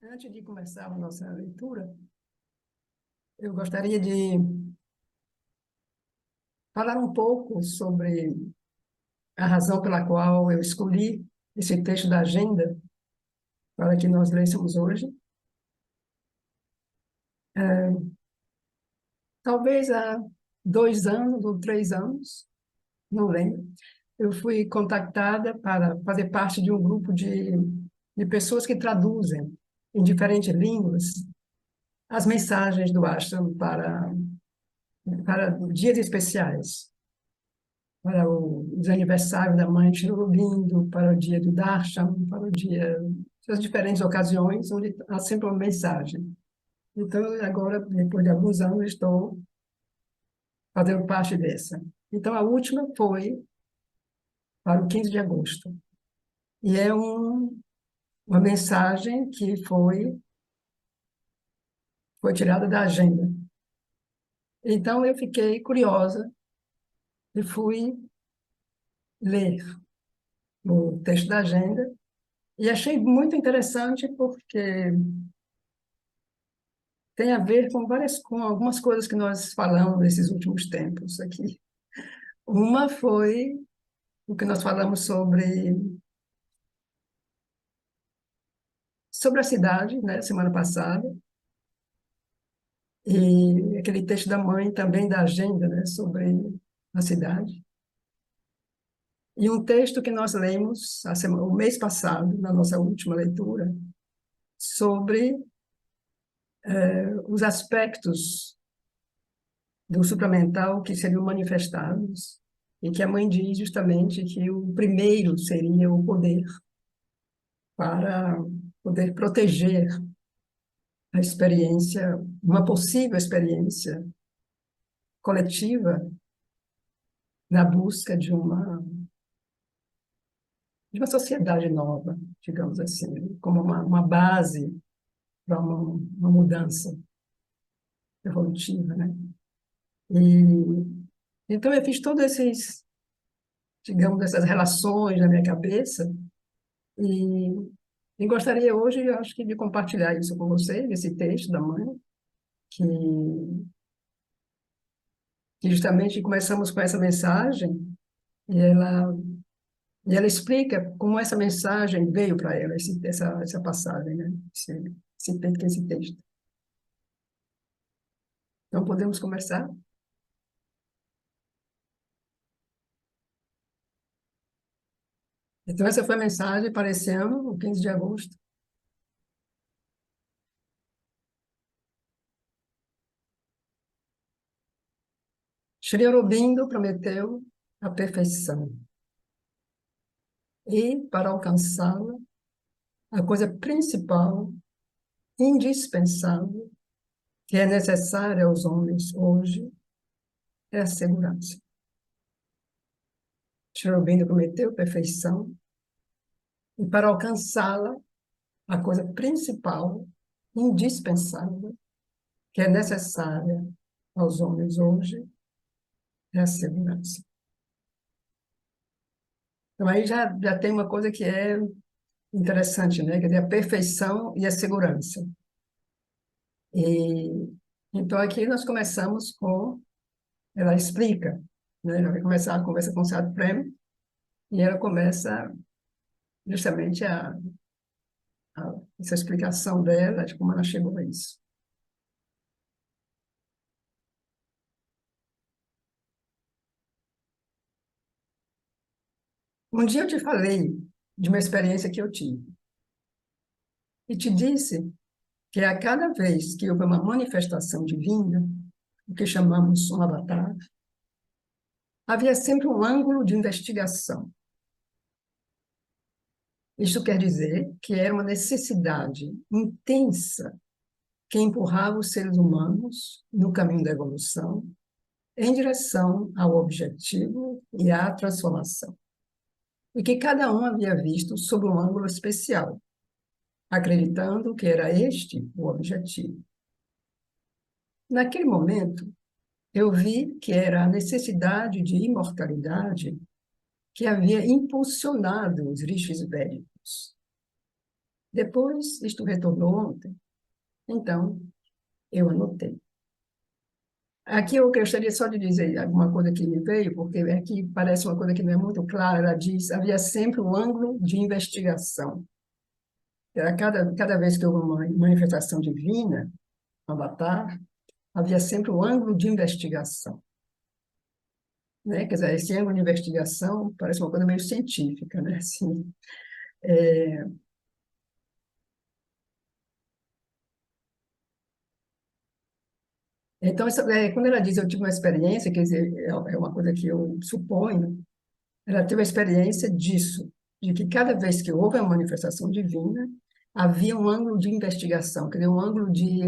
Antes de começar a nossa leitura, eu gostaria de falar um pouco sobre a razão pela qual eu escolhi esse texto da agenda para que nós lêssemos hoje. Talvez há 2 anos ou 3 anos, não lembro, eu fui contactada para fazer parte de um grupo de pessoas que traduzem em diferentes línguas as mensagens do Ashram para dias especiais. Para os aniversários da mãe Shri Aurobindo, para o dia do Darshan, para o dia, as diferentes ocasiões onde há sempre uma mensagem. Então, agora, depois de alguns anos, estou fazendo parte dessa. Então, a última foi para o 15 de agosto. E é uma mensagem que foi tirada da agenda. Então, eu fiquei curiosa e fui ler o texto da agenda e achei muito interessante porque tem a ver com algumas coisas que nós falamos nesses últimos tempos aqui. Uma foi o que nós falamos sobre a cidade, né, semana passada, e aquele texto da mãe também da agenda, né, sobre a cidade. E um texto que nós lemos o mês passado, na nossa última leitura, sobre os aspectos do supramental que seriam manifestados, e que a mãe diz justamente que o primeiro seria o poder, para poder proteger a experiência, uma possível experiência coletiva na busca de uma sociedade nova, digamos assim, como uma base para uma mudança evolutiva, né? E então eu fiz todos esses, digamos, essas relações na minha cabeça e, e gostaria hoje, eu acho que de compartilhar isso com você, esse texto da mãe, que que justamente começamos com essa mensagem e ela explica como essa mensagem veio para ela, essa passagem, né? Esse texto. Então, podemos começar? Então, essa foi a mensagem para esse ano, o 15 de agosto. Shri Aurobindo prometeu a perfeição. E, para alcançá-la, a coisa principal, indispensável, que é necessária aos homens hoje, é a segurança. Shri Aurobindo prometeu perfeição, e para alcançá-la, a coisa principal, indispensável, que é necessária aos homens hoje, é a segurança. Então, aí já tem uma coisa que é interessante, né? Quer dizer, a perfeição e a segurança. E, então, aqui nós começamos ela explica, né? Ela vai começar a conversa com o Sadhu Prem, e ela começa justamente essa explicação dela, de como ela chegou a isso. Um dia eu te falei de uma experiência que eu tive, e te disse que a cada vez que houve uma manifestação divina, o que chamamos um avatar, havia sempre um ângulo de investigação. Isto quer dizer que era uma necessidade intensa que empurrava os seres humanos no caminho da evolução, em direção ao objetivo e à transformação. E que cada um havia visto sob um ângulo especial, acreditando que era este o objetivo. Naquele momento, eu vi que era a necessidade de imortalidade que havia impulsionado os rishis védicos. Depois, isto retornou ontem, então eu anotei. Aqui eu gostaria só de dizer alguma coisa que me veio, porque aqui parece uma coisa que não é muito clara. Ela diz: havia sempre um ângulo de investigação. Era cada vez que houve uma manifestação divina, um avatar, havia sempre um ângulo de investigação. Né? Quer dizer, esse ângulo de investigação parece uma coisa meio científica, né? Assim, é, então, quando ela diz eu tive uma experiência, quer dizer, é uma coisa que eu suponho, ela teve a experiência disso, de que cada vez que houve uma manifestação divina, havia um ângulo de investigação, quer dizer, um ângulo de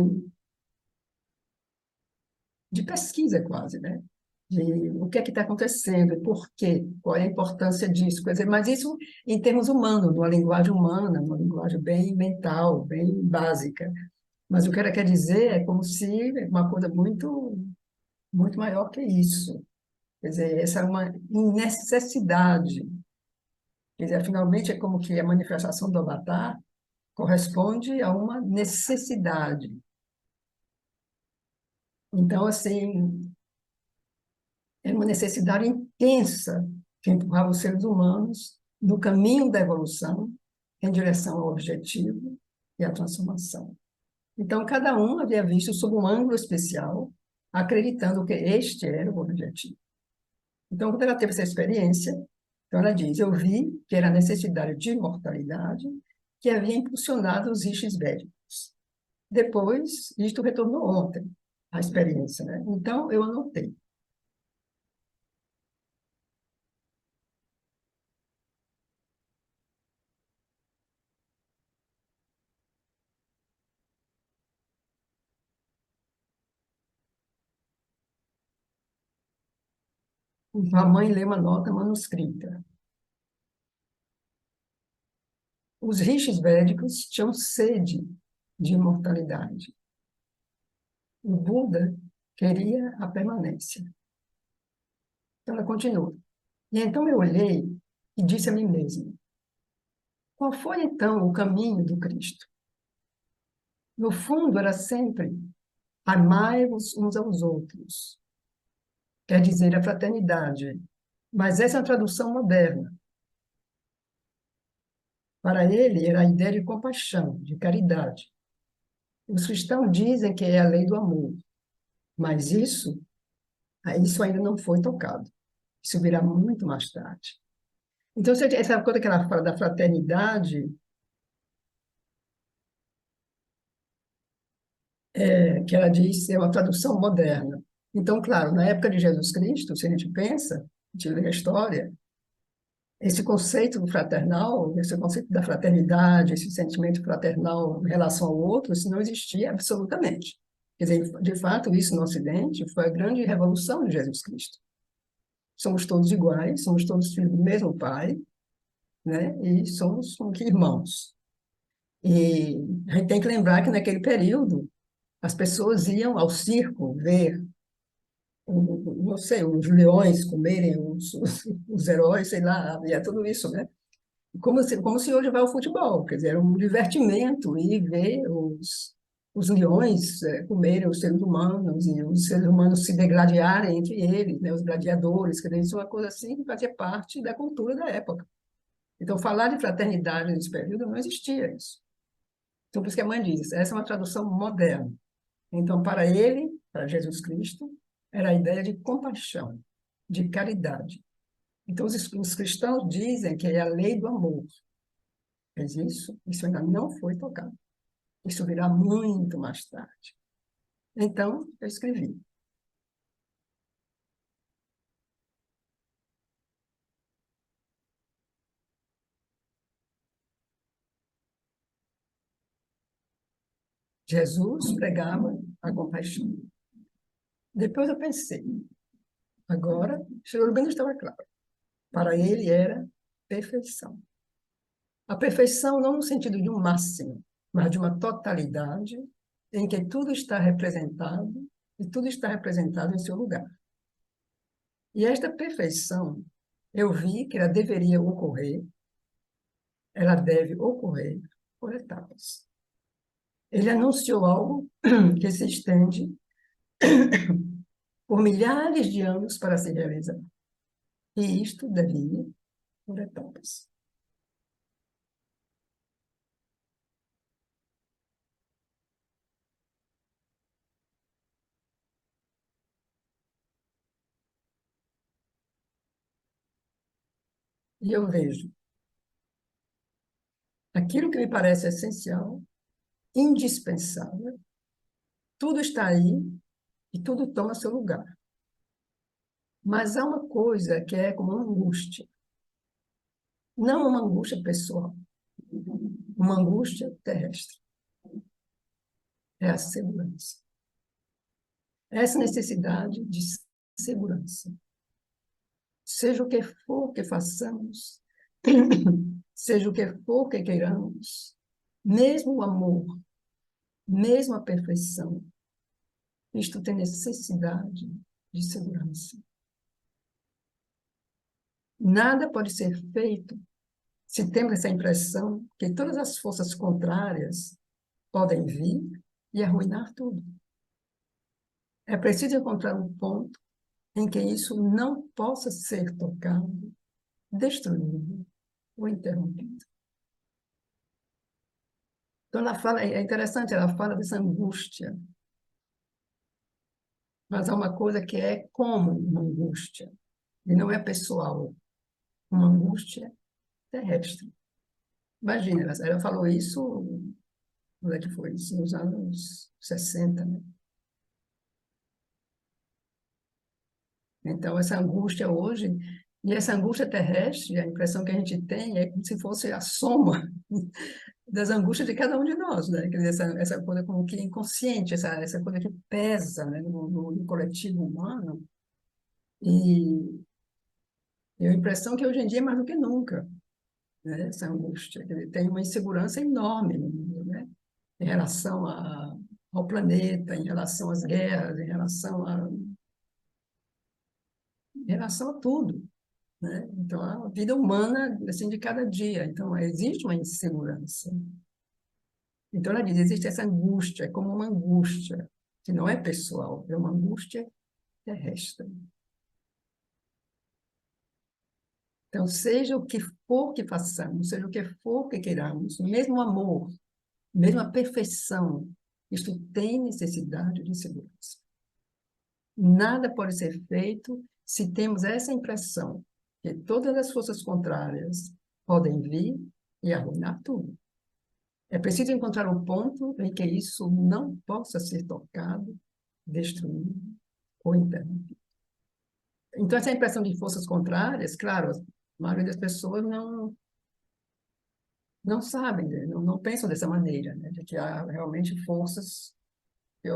pesquisa quase, né? De o que é que está acontecendo e por quê, qual é a importância disso. Quer dizer, mas isso em termos humanos, numa linguagem humana, numa linguagem bem mental, bem básica. Mas o que ela quer dizer é como se uma coisa muito maior que isso. Quer dizer, essa é uma necessidade. Quer dizer, finalmente é como que a manifestação do Avatar corresponde a uma necessidade. Então, assim, é uma necessidade intensa que empurrava os seres humanos no caminho da evolução em direção ao objetivo e à transformação. Então, cada um havia visto sob um ângulo especial, acreditando que este era o objetivo. Então, quando ela teve essa experiência, então ela diz: eu vi que era a necessidade de imortalidade que havia impulsionado os rishis védicos. Depois, isto retornou ontem, a experiência, né? Então, eu anotei. A mãe lê uma nota manuscrita. Os rishis védicos tinham sede de imortalidade. O Buda queria a permanência. Então, ela continua. E então eu olhei e disse a mim mesma: qual foi então o caminho do Cristo? No fundo, era sempre amai-vos uns aos outros, quer dizer, a fraternidade. Mas essa é uma tradução moderna. Para ele, era a ideia de compaixão, de caridade. Os cristãos dizem que é a lei do amor, mas isso ainda não foi tocado. Isso virá muito mais tarde. Então, essa coisa que ela fala da fraternidade, que ela diz é uma tradução moderna. Então, claro, na época de Jesus Cristo, se a gente pensa, a gente lê a história, esse conceito do fraternal, esse conceito da fraternidade, esse sentimento fraternal em relação ao outro, isso não existia absolutamente. Quer dizer, de fato, isso no Ocidente foi a grande revolução de Jesus Cristo. Somos todos iguais, somos todos filhos do mesmo Pai, né? E somos como que irmãos. E a gente tem que lembrar que naquele período as pessoas iam ao circo ver, não sei, os leões comerem os heróis, sei lá, havia tudo isso, né? Como se hoje vai ao futebol, quer dizer, era um divertimento ir ver os leões comerem os seres humanos e os seres humanos se degladiarem entre eles, né, os gladiadores, quer dizer, isso é uma coisa assim que fazia parte da cultura da época. Então, falar de fraternidade nesse período não existia isso. Então, por isso que a mãe diz, essa é uma tradução moderna. Então, para ele, para Jesus Cristo, era a ideia de compaixão, de caridade. Então, os cristãos dizem que é a lei do amor. Mas isso ainda não foi tocado. Isso virá muito mais tarde. Então, eu escrevi. Jesus pregava a compaixão. Depois eu pensei, agora, Sri bem estava claro. Para ele era perfeição. A perfeição não no sentido de um máximo, mas de uma totalidade em que tudo está representado e tudo está representado em seu lugar. E esta perfeição, eu vi que ela deveria ocorrer, ela deve ocorrer por etapas. Ele anunciou algo que se estende por milhares de anos para se realizar. E isto deve ir por etapas. E eu vejo aquilo que me parece essencial, indispensável, tudo está aí e tudo toma seu lugar. Mas há uma coisa que é como uma angústia. Não uma angústia pessoal, uma angústia terrestre. É a segurança. Essa necessidade de segurança. Seja o que for que façamos, seja o que for que queiramos, mesmo o amor, mesmo a perfeição, isto tem necessidade de segurança. Nada pode ser feito se temos essa impressão que todas as forças contrárias podem vir e arruinar tudo. É preciso encontrar um ponto em que isso não possa ser tocado, destruído ou interrompido. Então, ela fala, é interessante, ela fala dessa angústia, mas há uma coisa que é como uma angústia, e não é pessoal, uma angústia terrestre. Imagina, ela falou isso, quando é que foi isso? Nos anos 60, né? Então, essa angústia hoje, e essa angústia terrestre, a impressão que a gente tem é como se fosse a soma das angústias de cada um de nós, né? Quer dizer, essa coisa como que inconsciente, essa coisa que pesa, né? No coletivo humano. E eu a impressão que hoje em dia é mais do que nunca, né? Essa angústia. Quer dizer, tem uma insegurança enorme no mundo, né? Em relação ao planeta, em relação às guerras, em relação a tudo, né? Então, a vida humana, assim, de cada dia. Então, existe uma insegurança. Então, ela diz, existe essa angústia, é como uma angústia, que não é pessoal, é uma angústia terrestre. Então, seja o que for que façamos, seja o que for que queiramos, mesmo o amor, mesmo a perfeição, isto tem necessidade de segurança. Nada pode ser feito se temos essa impressão que todas as forças contrárias podem vir e arruinar tudo. É preciso encontrar um ponto em que isso não possa ser tocado, destruído ou interrompido. Então, essa impressão de forças contrárias, claro, a maioria das pessoas não sabem, né? Não pensam dessa maneira, né? De que há realmente forças que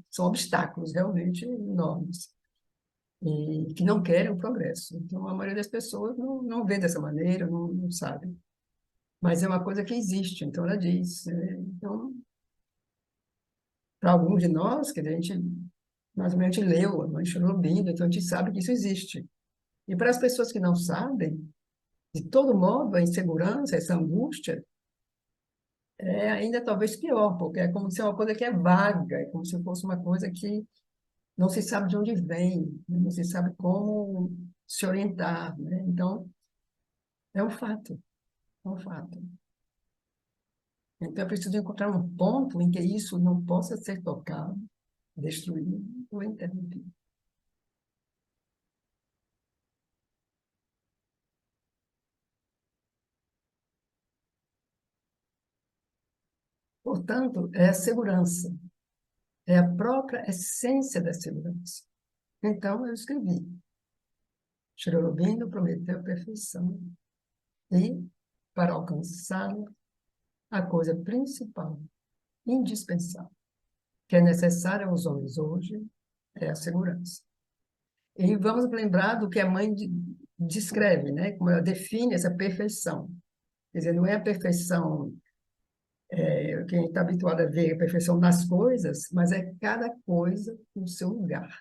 são obstáculos realmente enormes e que não querem o progresso. Então, a maioria das pessoas não vê dessa maneira, não sabe. Mas é uma coisa que existe, então ela diz, né? Então, para alguns de nós, que a gente mais ou menos leu a Mãe Chernobyl, então a gente sabe que isso existe. E para as pessoas que não sabem, de todo modo, a insegurança, essa angústia, é ainda talvez pior, porque é como se é uma coisa que é vaga, é como se fosse uma coisa que não se sabe de onde vem, né? Não se sabe como se orientar, né? Então, é um fato, é um fato. Então, é preciso encontrar um ponto em que isso não possa ser tocado, destruído ou interrompido. Portanto, é a segurança, é a própria essência da segurança. Então, eu escrevi, Sri Aurobindo prometeu a perfeição e, para alcançá-la, a coisa principal, indispensável, que é necessária aos homens hoje, é a segurança. E vamos lembrar do que a mãe descreve, né? Como ela define essa perfeição. Quer dizer, não é a perfeição que a gente está habituado a ver, a perfeição nas coisas, mas é cada coisa no seu lugar.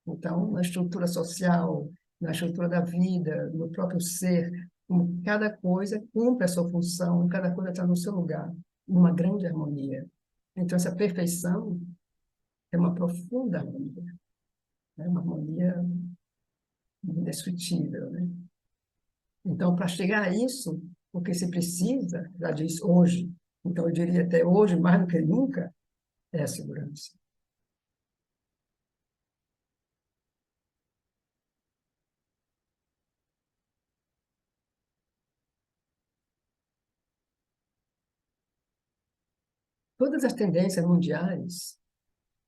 Então, na estrutura social, na estrutura da vida, no próprio ser, como cada coisa cumpre a sua função, cada coisa está no seu lugar, numa grande harmonia. Então, essa perfeição é uma profunda harmonia, né? Uma harmonia indescritível, né? Então, para chegar a isso, o que se precisa, já diz hoje, então eu diria até hoje, mais do que nunca, é a segurança. Todas as tendências mundiais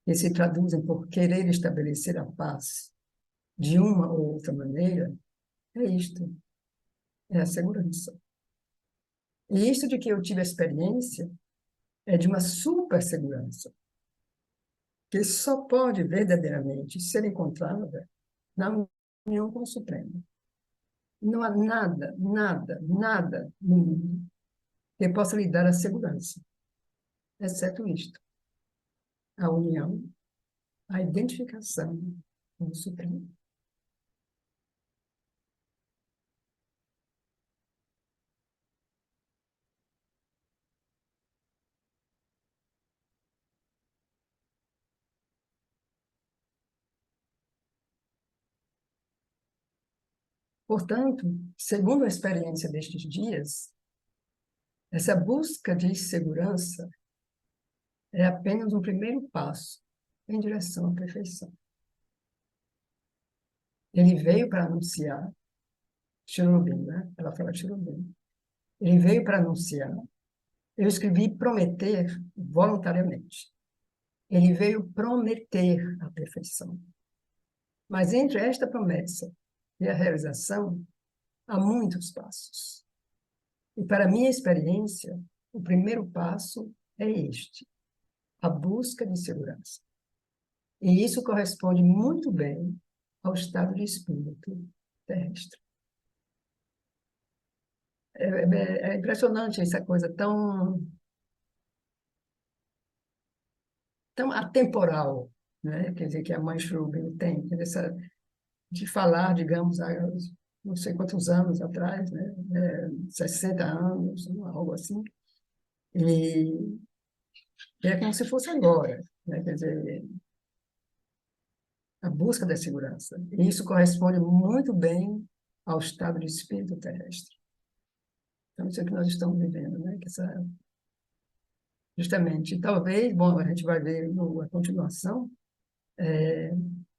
que se traduzem por querer estabelecer a paz de uma ou outra maneira, é isto, é a segurança. E isto de que eu tive a experiência é de uma super segurança, que só pode verdadeiramente ser encontrada na união com o Supremo. Não há nada, nada, nada no mundo que possa lhe dar a segurança, exceto isto, a união, a identificação com o Supremo. Portanto, segundo a experiência destes dias, essa busca de segurança é apenas um primeiro passo em direção à perfeição. Ele veio para anunciar Cherubim, né? Ela fala Cherubim. Ele veio para anunciar. Eu escrevi prometer voluntariamente. Ele veio prometer a perfeição. Mas entre esta promessa e a realização, há muitos passos. E para minha experiência, o primeiro passo é este, a busca de segurança. E isso corresponde muito bem ao estado de espírito terrestre. É impressionante essa coisa tão atemporal, né? Quer dizer, que a mãe Schrubin tem, essa, de falar, digamos, há não sei quantos anos atrás, né? 60 anos, algo assim, e é como se fosse agora, né? Quer dizer, a busca da segurança. E isso corresponde muito bem ao estado de espírito terrestre. Então, isso é o que nós estamos vivendo, né? Que essa, justamente, talvez, bom, a gente vai ver na continuação, é,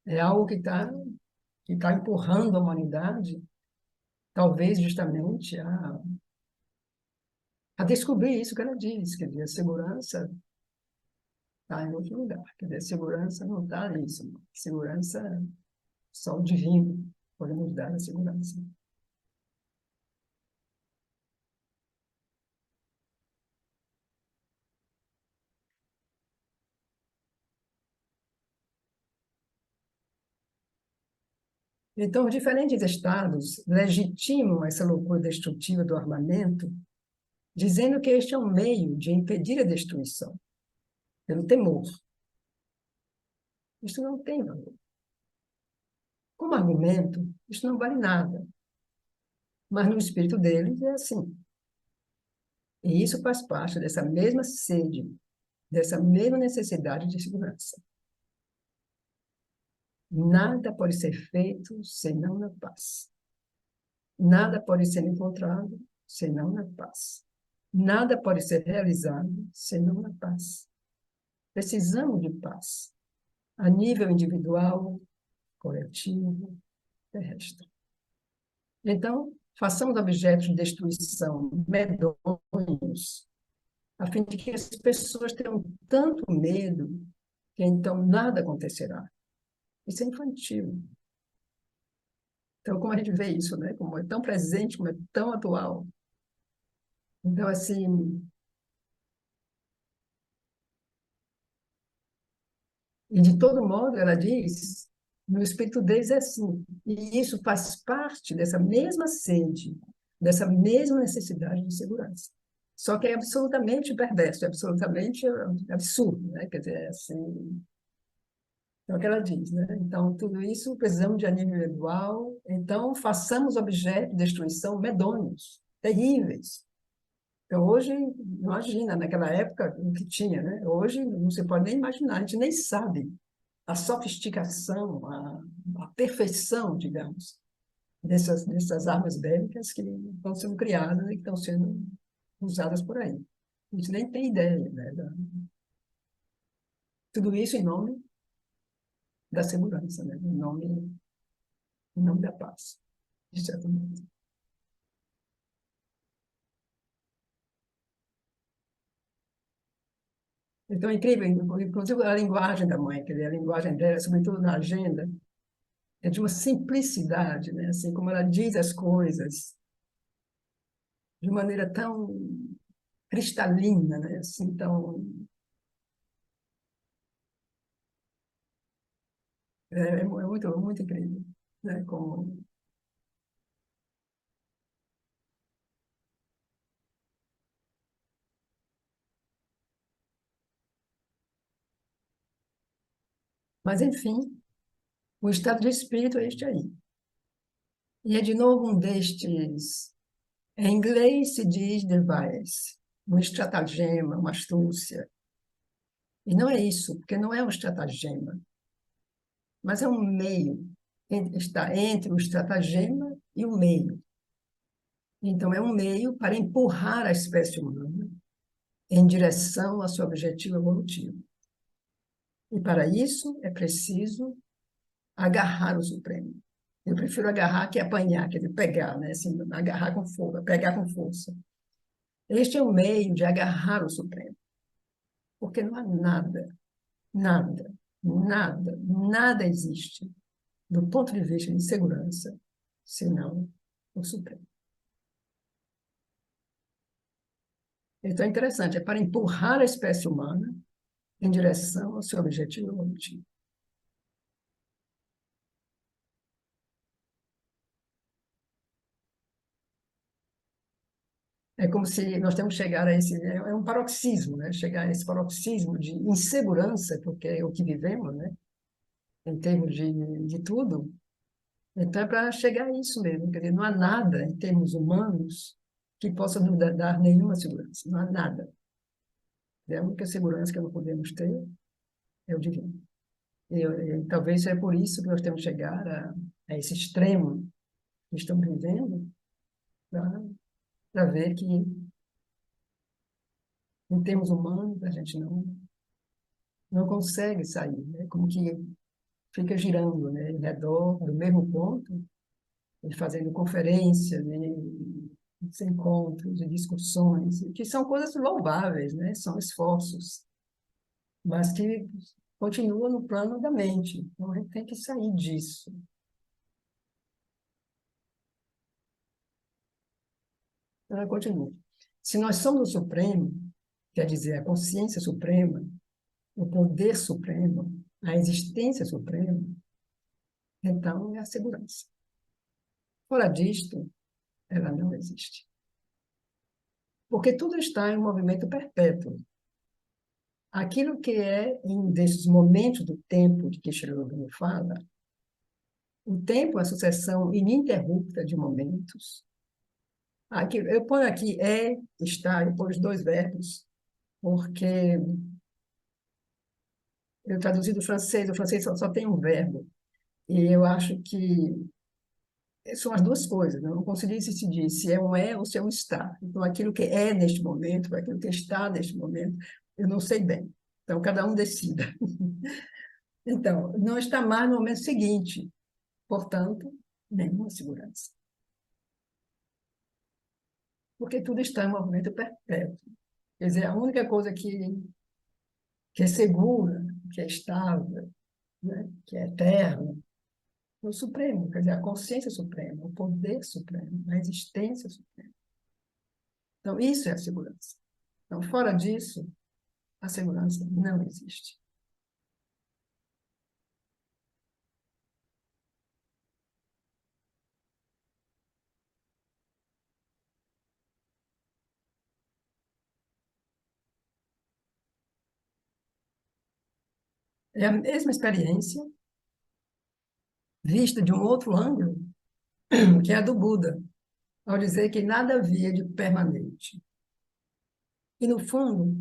é algo que tá empurrando a humanidade, talvez justamente a descobrir isso que ela diz, quer dizer, a segurança está em outro lugar, quer dizer, a segurança não está nisso, segurança só o divino pode nos dar a segurança. Então, os diferentes estados legitimam essa loucura destrutiva do armamento, dizendo que este é um meio de impedir a destruição, pelo temor. Isto não tem valor. Como argumento, isto não vale nada, mas no espírito deles é assim. E isso faz parte dessa mesma sede, dessa mesma necessidade de segurança. Nada pode ser feito senão na paz. Nada pode ser encontrado senão na paz. Nada pode ser realizado senão na paz. Precisamos de paz, a nível individual, coletivo, terrestre. Então, façamos objetos de destruição medonhos, a fim de que as pessoas tenham tanto medo que então nada acontecerá. Isso é infantil. Então, como a gente vê isso, né? Como é tão presente, como é tão atual. Então, assim, e de todo modo, ela diz, no espírito deles é assim. E isso faz parte dessa mesma sede, dessa mesma necessidade de segurança. Só que é absolutamente perverso, é absolutamente absurdo, né? Quer dizer, assim, É o que ela diz, né? Então, tudo isso precisamos de nível individual. Então, façamos objeto de destruição medonhos, terríveis. Então, hoje, imagina, naquela época, o que tinha, né? Hoje, não se pode nem imaginar, a gente nem sabe a sofisticação, a perfeição, digamos, dessas armas bélicas que estão sendo criadas e que estão sendo usadas por aí. A gente nem tem ideia, né? Tudo isso em nome da segurança, né? Em nome da paz, de certo modo. Então, é incrível, inclusive a linguagem da mãe, quer dizer, a linguagem dela, sobretudo na agenda, é de uma simplicidade, né? Assim, como ela diz as coisas de maneira tão cristalina, né? Assim, tão, é muito, muito incrível, né? Mas, enfim, o estado de espírito é este aí. E é de novo um destes, em inglês se diz device, um estratagema, uma astúcia. E não é isso, porque não é um estratagema, mas é um meio, está entre o estratagema e o meio. Então, é um meio para empurrar a espécie humana em direção ao seu objetivo evolutivo. E para isso é preciso agarrar o Supremo. Eu prefiro agarrar que apanhar, quer dizer, pegar, né? Assim, agarrar com força, pegar com força. Este é o meio de agarrar o Supremo, porque não há nada, nada, nada, nada existe do ponto de vista de segurança, senão o Supremo. Então é interessante, é para empurrar a espécie humana em direção ao seu objetivo evolutivo. É como se nós temos que chegar a esse, é um paroxismo, né? Chegar a esse paroxismo de insegurança, porque é o que vivemos, né? Em termos de tudo. Então é para chegar a isso mesmo, quer dizer, não há nada em termos humanos que possa nos dar nenhuma segurança, não há nada. A única segurança que não podemos ter é o divino. E talvez é por isso que nós temos que chegar a esse extremo que estamos vivendo, para ver que, em termos humanos, a gente não consegue sair, né? Como que fica girando, né, em redor do mesmo ponto, e fazendo conferências, né, encontros e discussões, que são coisas louváveis, né? São esforços, mas que continuam no plano da mente. Então, a gente tem que sair disso. Ela continua. Se nós somos o Supremo, quer dizer, a consciência suprema, o poder supremo, a existência suprema, então é a segurança. Fora disto, ela não existe. Porque tudo está em um movimento perpétuo. Aquilo que é, em desses momentos do tempo de que Shri fala, o tempo é a sucessão ininterrupta de momentos. Aqui, eu ponho aqui está, eu ponho os dois verbos, porque eu traduzi do francês, o francês só tem um verbo. E eu acho que são as duas coisas, né? Eu não consegui decidir se é um ou se é um está. Então, aquilo que é neste momento, aquilo que está neste momento, eu não sei bem. Então, cada um decida. Então, não está mais no momento seguinte, portanto, nenhuma segurança. Porque tudo está em movimento perpétuo. Quer dizer, a única coisa que é segura, que é estável, né? Que é eterna, é o Supremo, quer dizer, a consciência suprema, o poder supremo, a existência suprema. Então, isso é a segurança. Então, fora disso, a segurança não existe. É a mesma experiência, vista de um outro ângulo, que é a do Buda, ao dizer que nada havia de permanente. E, no fundo,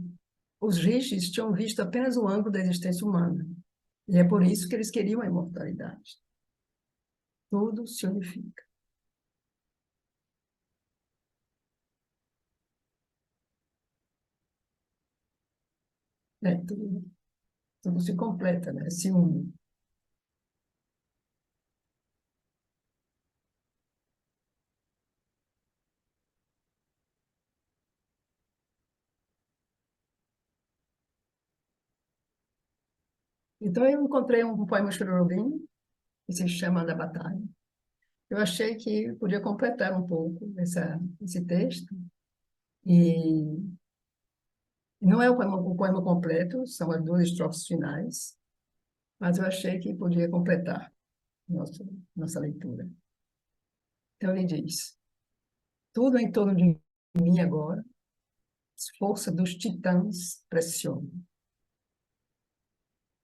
os rishis tinham visto apenas o ângulo da existência humana. E é por isso que eles queriam a imortalidade. Tudo se unifica. Tudo se completa, né? Se une. Então, eu encontrei um poema Chororobim, que se chama Da Batalha. Eu achei que podia completar um pouco esse texto. E não é o poema completo, são as duas estrofes finais, mas eu achei que podia completar nossa leitura. Então, ele diz: tudo em torno de mim agora, força dos titãs pressiona.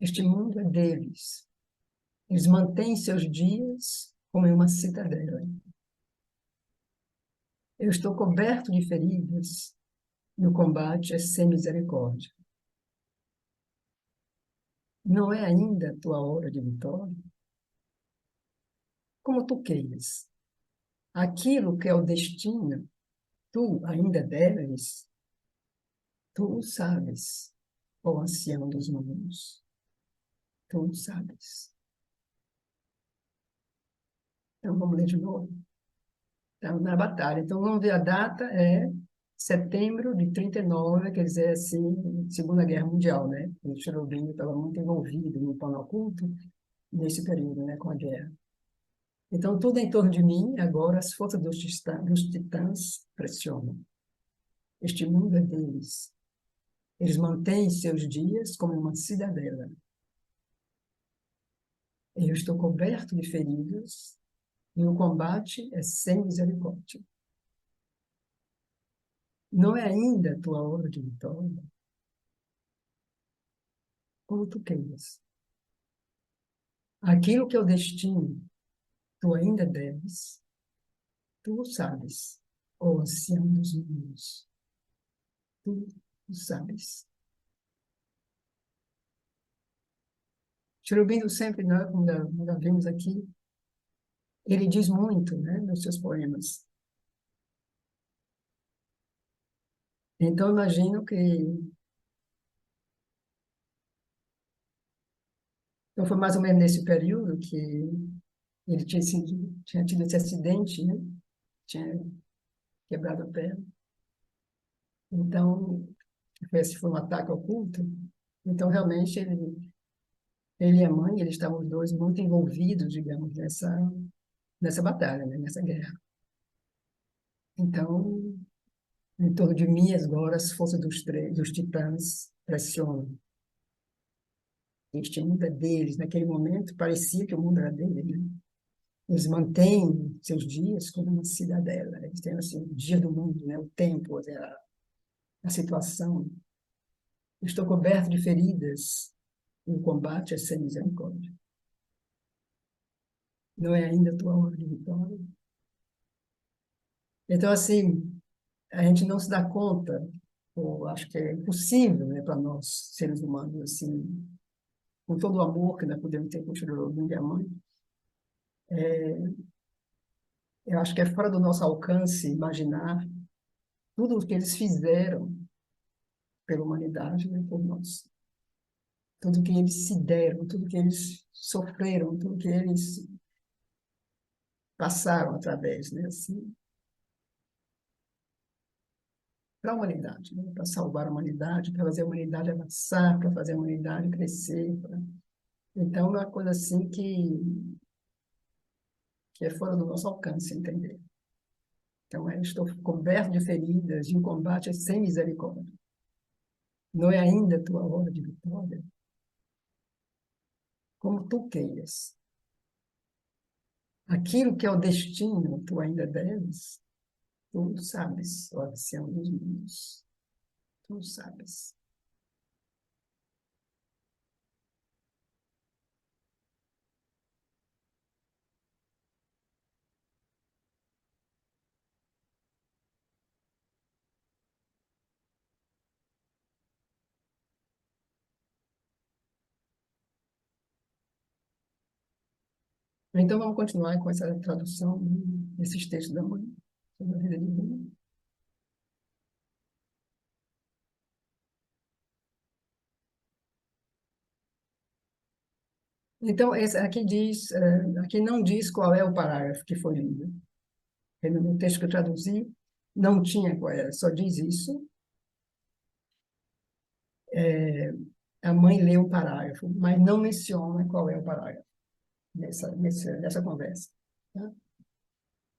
Este mundo é deles. Eles mantêm seus dias como em uma cidadela. Eu estou coberto de feridas e o combate é sem misericórdia. Não é ainda a tua hora de vitória? Como tu queiras. Aquilo que é o destino, tu ainda deves, tu o sabes, ó ancião dos mundos, tu o sabes. Então, vamos ler de novo. Estamos na batalha. Então, vamos ver a data, é setembro de 39, quer dizer, assim, Segunda Guerra Mundial, né? O Chernobyl estava muito envolvido no plano oculto nesse período, né, com a guerra. Então, tudo em torno de mim, agora, as forças dos titãs pressionam. Este mundo é deles. Eles mantêm seus dias como uma cidadela. Eu estou coberto de feridas e o combate é sem misericórdia. Não é ainda a tua hora de vitória, como tu queiras. Aquilo que é o destino, tu ainda deves, tu o sabes, ó ancião dos mundos, tu o sabes. Cherubim sempre, nós, quando vimos aqui, ele diz muito, né, nos seus poemas. Então, imagino que então, foi mais ou menos nesse período que ele tinha tido esse acidente, né? Tinha quebrado a perna. Então, esse foi um ataque oculto. Então, realmente, ele e a mãe, eles estavam os dois muito envolvidos, digamos, nessa batalha, né? Nessa guerra. Então, em torno de mim, agora, as forças dos titãs pressionam. Este mundo é deles. Naquele momento, parecia que o mundo era deles, né? Eles mantêm seus dias como uma cidadela. Eles têm assim, o dia do mundo, né? O tempo, a situação. Estou coberto de feridas e o combate é sem misericórdia. Não é ainda a tua hora de vitória. Então, assim, a gente não se dá conta, ou acho que é impossível, né, para nós, seres humanos, assim, com todo o amor que nós podemos ter com o Chororobim e a mãe, eu acho que é fora do nosso alcance imaginar tudo o que eles fizeram pela humanidade, né, por nós. Tudo que eles se deram, tudo que eles sofreram, tudo que eles passaram através, né, assim, para a humanidade, né, para salvar a humanidade, para fazer a humanidade avançar, para fazer a humanidade crescer. Então, é uma coisa assim que é fora do nosso alcance entender. Então, eu estou coberto de feridas e o combate é sem misericórdia. Não é ainda a tua hora de vitória, como tu queiras. Aquilo que é o destino, tu ainda deves, tu sabes, ó ancião dos mundos, tu sabes. Então, vamos continuar com essa tradução desses textos da mãe sobre a vida divina. Então, esse aqui diz, aqui não diz qual é o parágrafo que foi lido. No texto que eu traduzi, não tinha qual era, só diz isso. A mãe lê o parágrafo, mas não menciona qual é o parágrafo nessa conversa. Tá?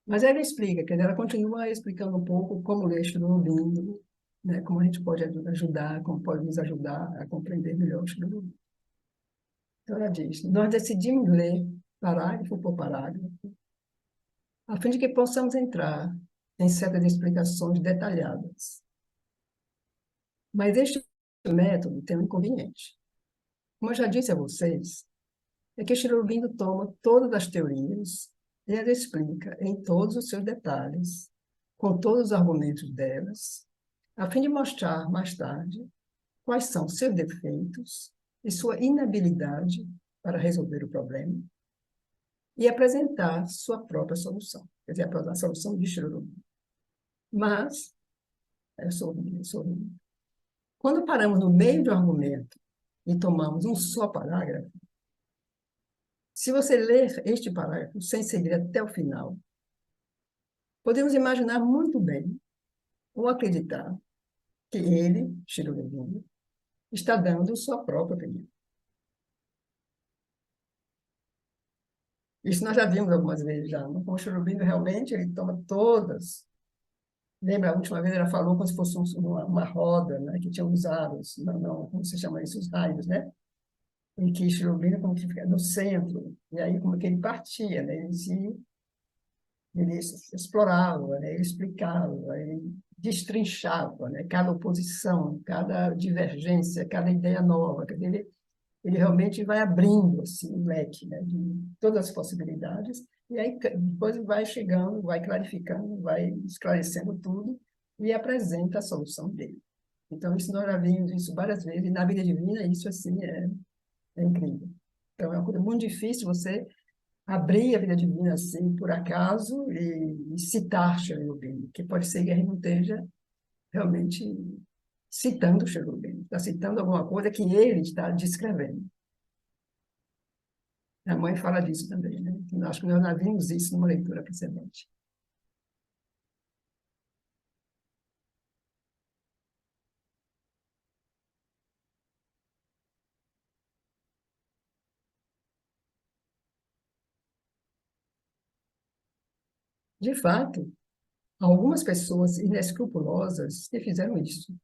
Mas ela explica, quer dizer, ela continua explicando um pouco como ler Estudo Lindo, né, como a gente pode ajudar, como pode nos ajudar a compreender melhor o Estudo Lindo. Então, ela diz: nós decidimos ler parágrafo por parágrafo, a fim de que possamos entrar em certas explicações detalhadas. Mas este método tem um inconveniente. Como eu já disse a vocês, é que Aurobindo toma todas as teorias e as explica em todos os seus detalhes, com todos os argumentos delas, a fim de mostrar mais tarde quais são seus defeitos e sua inabilidade para resolver o problema e apresentar sua própria solução, quer dizer, a solução de Aurobindo. Mas, quando paramos no meio do argumento e tomamos um só parágrafo, se você ler este parágrafo sem seguir até o final, podemos imaginar muito bem ou acreditar que ele, Shiro Aurobindo, está dando sua própria opinião. Isso nós já vimos algumas vezes já. Com o Shiro Aurobindo, realmente, ele toma todas. Lembra, a última vez ela falou como se fosse uma roda, né, que tinha os aros, não, como se chama isso, os raios, né? Em que Shiro Aurobindo como que fica no centro, e aí como que ele partia, né? Ele explorava, né? Ele explicava, ele destrinchava, né? Cada oposição, cada divergência, cada ideia nova. Quer dizer, ele realmente vai abrindo assim, o leque, né? De todas as possibilidades, e aí depois vai chegando, vai clarificando, vai esclarecendo tudo e apresenta a solução dele. Então, isso nós já vimos isso várias vezes, e na vida divina isso assim é incrível. Então, é uma coisa muito difícil você abrir a vida divina assim, por acaso, e citar Cherubim, que pode ser que a gente não esteja realmente citando Cherubim, está citando alguma coisa que ele está descrevendo. A mãe fala disso também, né? Acho que nós já vimos isso numa leitura precedente. De fato, algumas pessoas inescrupulosas que fizeram isso.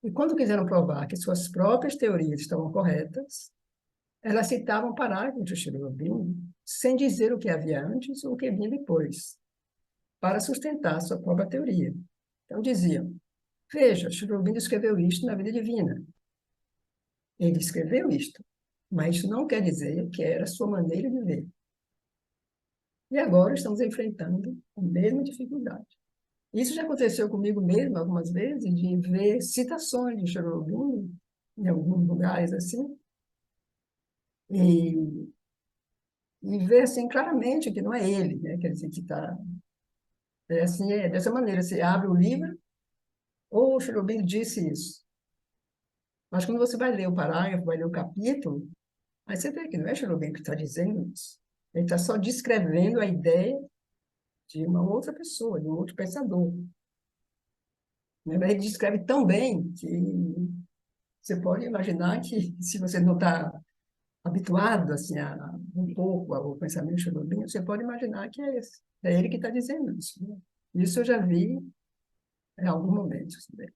E quando quiseram provar que suas próprias teorias estavam corretas, elas citavam parágrafos de Cherubim sem dizer o que havia antes ou o que vinha depois, para sustentar sua própria teoria. Então diziam: veja, Cherubim escreveu isto na vida divina. Ele escreveu isto, mas isso não quer dizer que era a sua maneira de ver. E agora estamos enfrentando a mesma dificuldade. Isso já aconteceu comigo mesmo algumas vezes, de ver citações de Cherubim em alguns lugares assim, e, e ver assim claramente que não é ele, né? Quer dizer, que está assim, dessa maneira, você abre o livro, ou o Cherubim disse isso. Mas quando você vai ler o parágrafo, vai ler o capítulo, aí você vê que não é Cherubim que está dizendo isso. Ele está só descrevendo a ideia de uma outra pessoa, de um outro pensador. Né? Mas ele descreve tão bem que você pode imaginar que, se você não está habituado assim, um pouco ao pensamento Cherubim, você pode imaginar que é esse. É ele que está dizendo isso. Né? Isso eu já vi em alguns momentos. Né?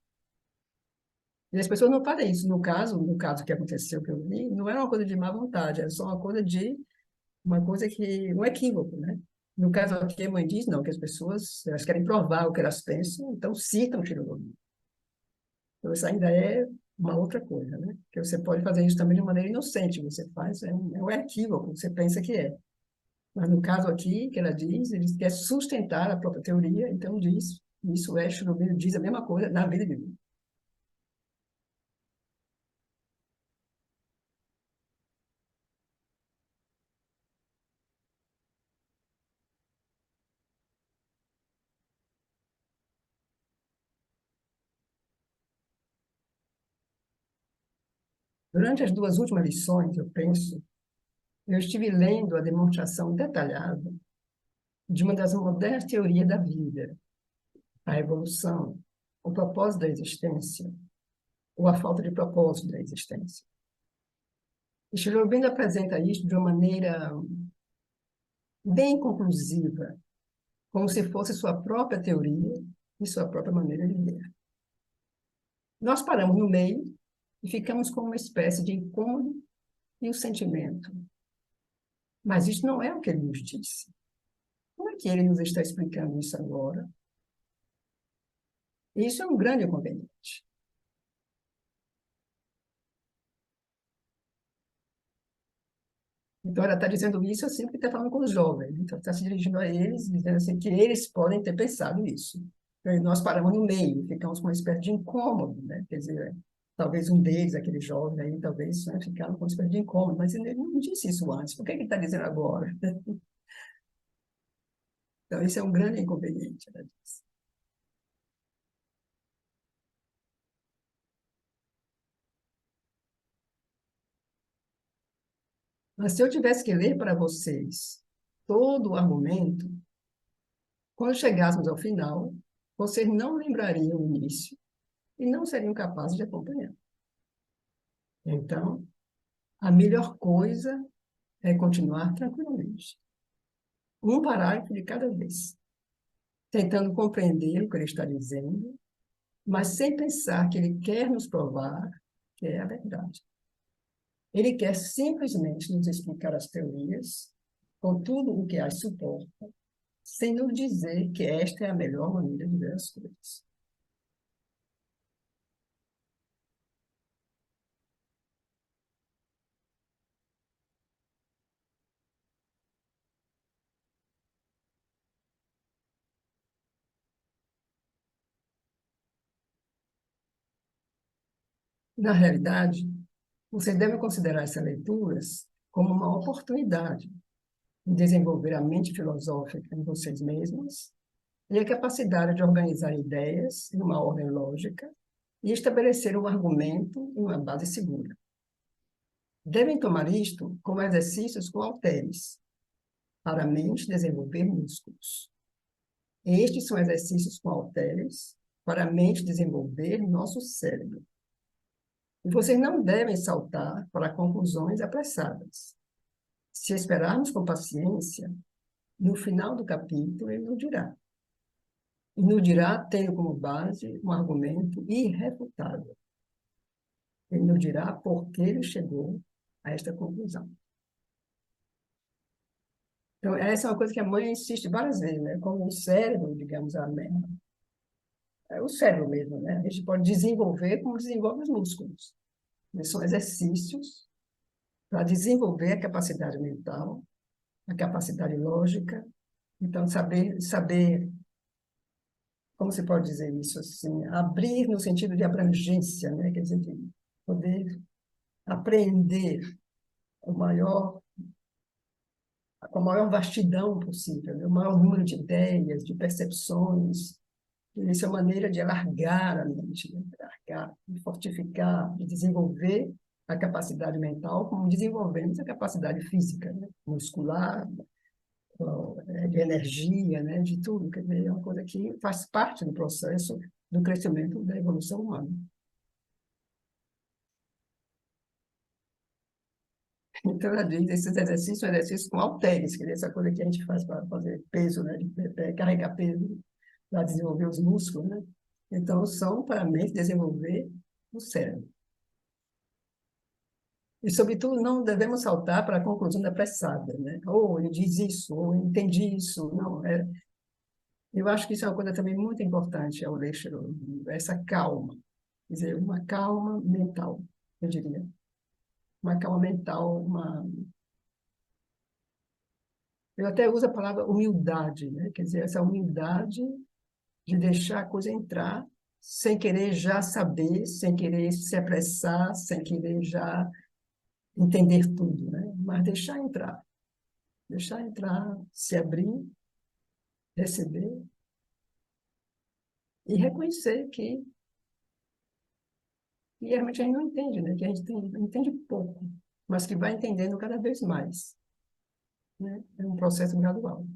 E as pessoas não fazem isso. No caso que aconteceu, que eu vi, não era uma coisa de má vontade, era só uma coisa que, um equívoco, né? No caso aqui, a mãe diz, não, que as pessoas, elas querem provar o que elas pensam, então citam Cherubim. Então, isso ainda é uma outra coisa, né? Que você pode fazer isso também de maneira inocente, você faz, é um equívoco, você pensa que é. Mas no caso aqui, que ela diz, ele quer sustentar a própria teoria, então diz, isso é, Cherubim diz a mesma coisa na vida de mim. Durante as duas últimas lições, eu estive lendo a demonstração detalhada de uma das modernas teorias da vida, a evolução, o propósito da existência, ou a falta de propósito da existência. Steve Aurobindo apresenta isso de uma maneira bem conclusiva, como se fosse sua própria teoria e sua própria maneira de ver. Nós paramos no meio e ficamos com uma espécie de incômodo e o sentimento. Mas isso não é o que ele nos disse. Como é que ele nos está explicando isso agora? Isso é um grande inconveniente. Então, ela está dizendo isso assim porque está falando com os jovens. Então, está se dirigindo a eles, dizendo assim que eles podem ter pensado isso. Então, nós paramos no meio, ficamos com uma espécie de incômodo, né? Quer dizer, talvez um deles, aquele jovem aí, talvez ficaram com uma espécie de incômodo, mas ele não disse isso antes. Por que ele está dizendo agora? Então, isso é um grande inconveniente, ela diz. Mas se eu tivesse que ler para vocês todo o argumento, quando chegássemos ao final, vocês não lembrariam o início e não seriam capazes de acompanhar. Então, a melhor coisa é continuar tranquilamente, um parágrafo de cada vez, tentando compreender o que ele está dizendo, mas sem pensar que ele quer nos provar que é a verdade. Ele quer simplesmente nos explicar as teorias, com tudo o que as suporta, sem nos dizer que esta é a melhor maneira de ver as coisas. Na realidade, você deve considerar essas leituras como uma oportunidade de desenvolver a mente filosófica em vocês mesmos e a capacidade de organizar ideias em uma ordem lógica e estabelecer um argumento em uma base segura. Devem tomar isto como exercícios com halteres, para a mente desenvolver músculos. Estes são exercícios com halteres para a mente desenvolver nosso cérebro. E vocês não devem saltar para conclusões apressadas. Se esperarmos com paciência, no final do capítulo ele nos dirá. E nos dirá tendo como base um argumento irrefutável. Ele nos dirá por que ele chegou a esta conclusão. Então, essa é uma coisa que a mãe insiste várias vezes, né? Como o cérebro, digamos, é o cérebro mesmo, né? A gente pode desenvolver como desenvolve os músculos. Eles são exercícios para desenvolver a capacidade mental, a capacidade lógica. Então, saber, como se pode dizer isso assim, abrir no sentido de abrangência, né? Quer dizer, de poder aprender o maior, com a maior vastidão possível, né? O maior número de ideias, de percepções. Isso é uma maneira de alargar a mente, né? De alargar, de fortificar, de desenvolver a capacidade mental, como desenvolvemos a capacidade física, né? Muscular, de energia, né? De tudo. Quer dizer, é uma coisa que faz parte do processo do crescimento da evolução humana. Então, ela diz, esses exercícios são exercícios com halteres, que é essa coisa que a gente faz para fazer peso, né? De carregar peso, para desenvolver os músculos, né? Então, são para a mente desenvolver o cérebro. E, sobretudo, não devemos saltar para a conclusão apressada, né? Ou ele diz isso, ou eu entendi isso. Não, eu acho que isso é uma coisa também muito importante ao ler essa calma. Quer dizer, uma calma mental, eu diria. Uma calma mental, eu até uso a palavra humildade, né? Quer dizer, essa humildade de deixar a coisa entrar sem querer já saber, sem querer se apressar, sem querer já entender tudo, né? Mas deixar entrar, se abrir, receber e reconhecer que E realmente a gente não entende, né? Que a gente entende pouco, mas que vai entendendo cada vez mais, né? É um processo gradual.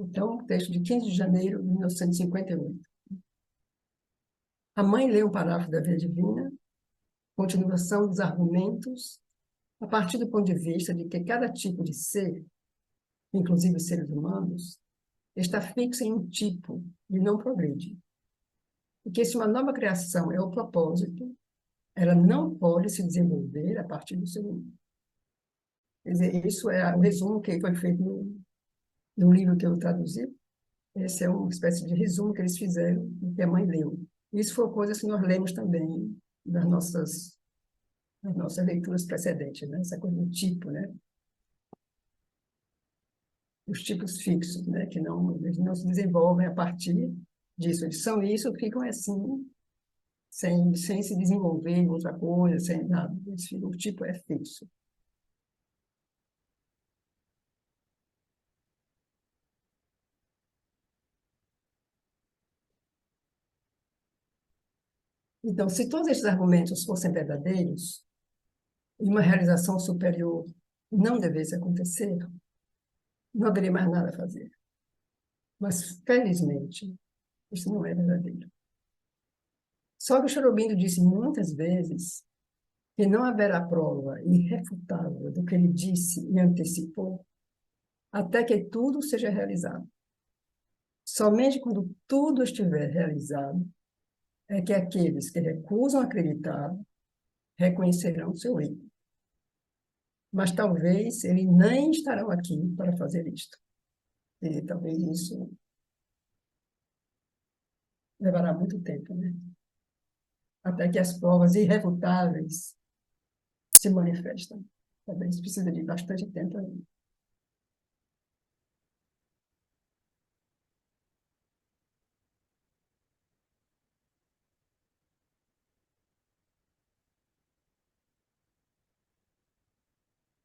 Então, texto de 15 de janeiro de 1958. A mãe lê um parágrafo da Via Divina, continuação dos argumentos, a partir do ponto de vista de que cada tipo de ser, inclusive os seres humanos, está fixo em um tipo e não progride. E que se uma nova criação é o propósito, ela não pode se desenvolver a partir do ser humano. Quer dizer, isso é o resumo que foi feito no livro que eu traduzi. Esse é uma espécie de resumo que eles fizeram do que a mãe leu. Isso foi coisa que nós lemos também das nossas leituras precedentes, né? Essa coisa do tipo, né? Os tipos fixos, né? Que não, eles não se desenvolvem a partir disso. Eles são isso, ficam assim, sem se desenvolver em outra coisa, sem nada. O tipo é fixo. Então, se todos esses argumentos fossem verdadeiros, e uma realização superior não devesse acontecer, não haveria mais nada a fazer. Mas, felizmente, isso não é verdadeiro. Só que o Chorobindo disse muitas vezes que não haverá prova irrefutável do que ele disse e antecipou até que tudo seja realizado. Somente quando tudo estiver realizado é que aqueles que recusam acreditar reconhecerão seu erro. Mas talvez eles nem estarão aqui para fazer isto. E talvez isso levará muito tempo, né? Até que as provas irrefutáveis se manifestam. Talvez precisa de bastante tempo ainda.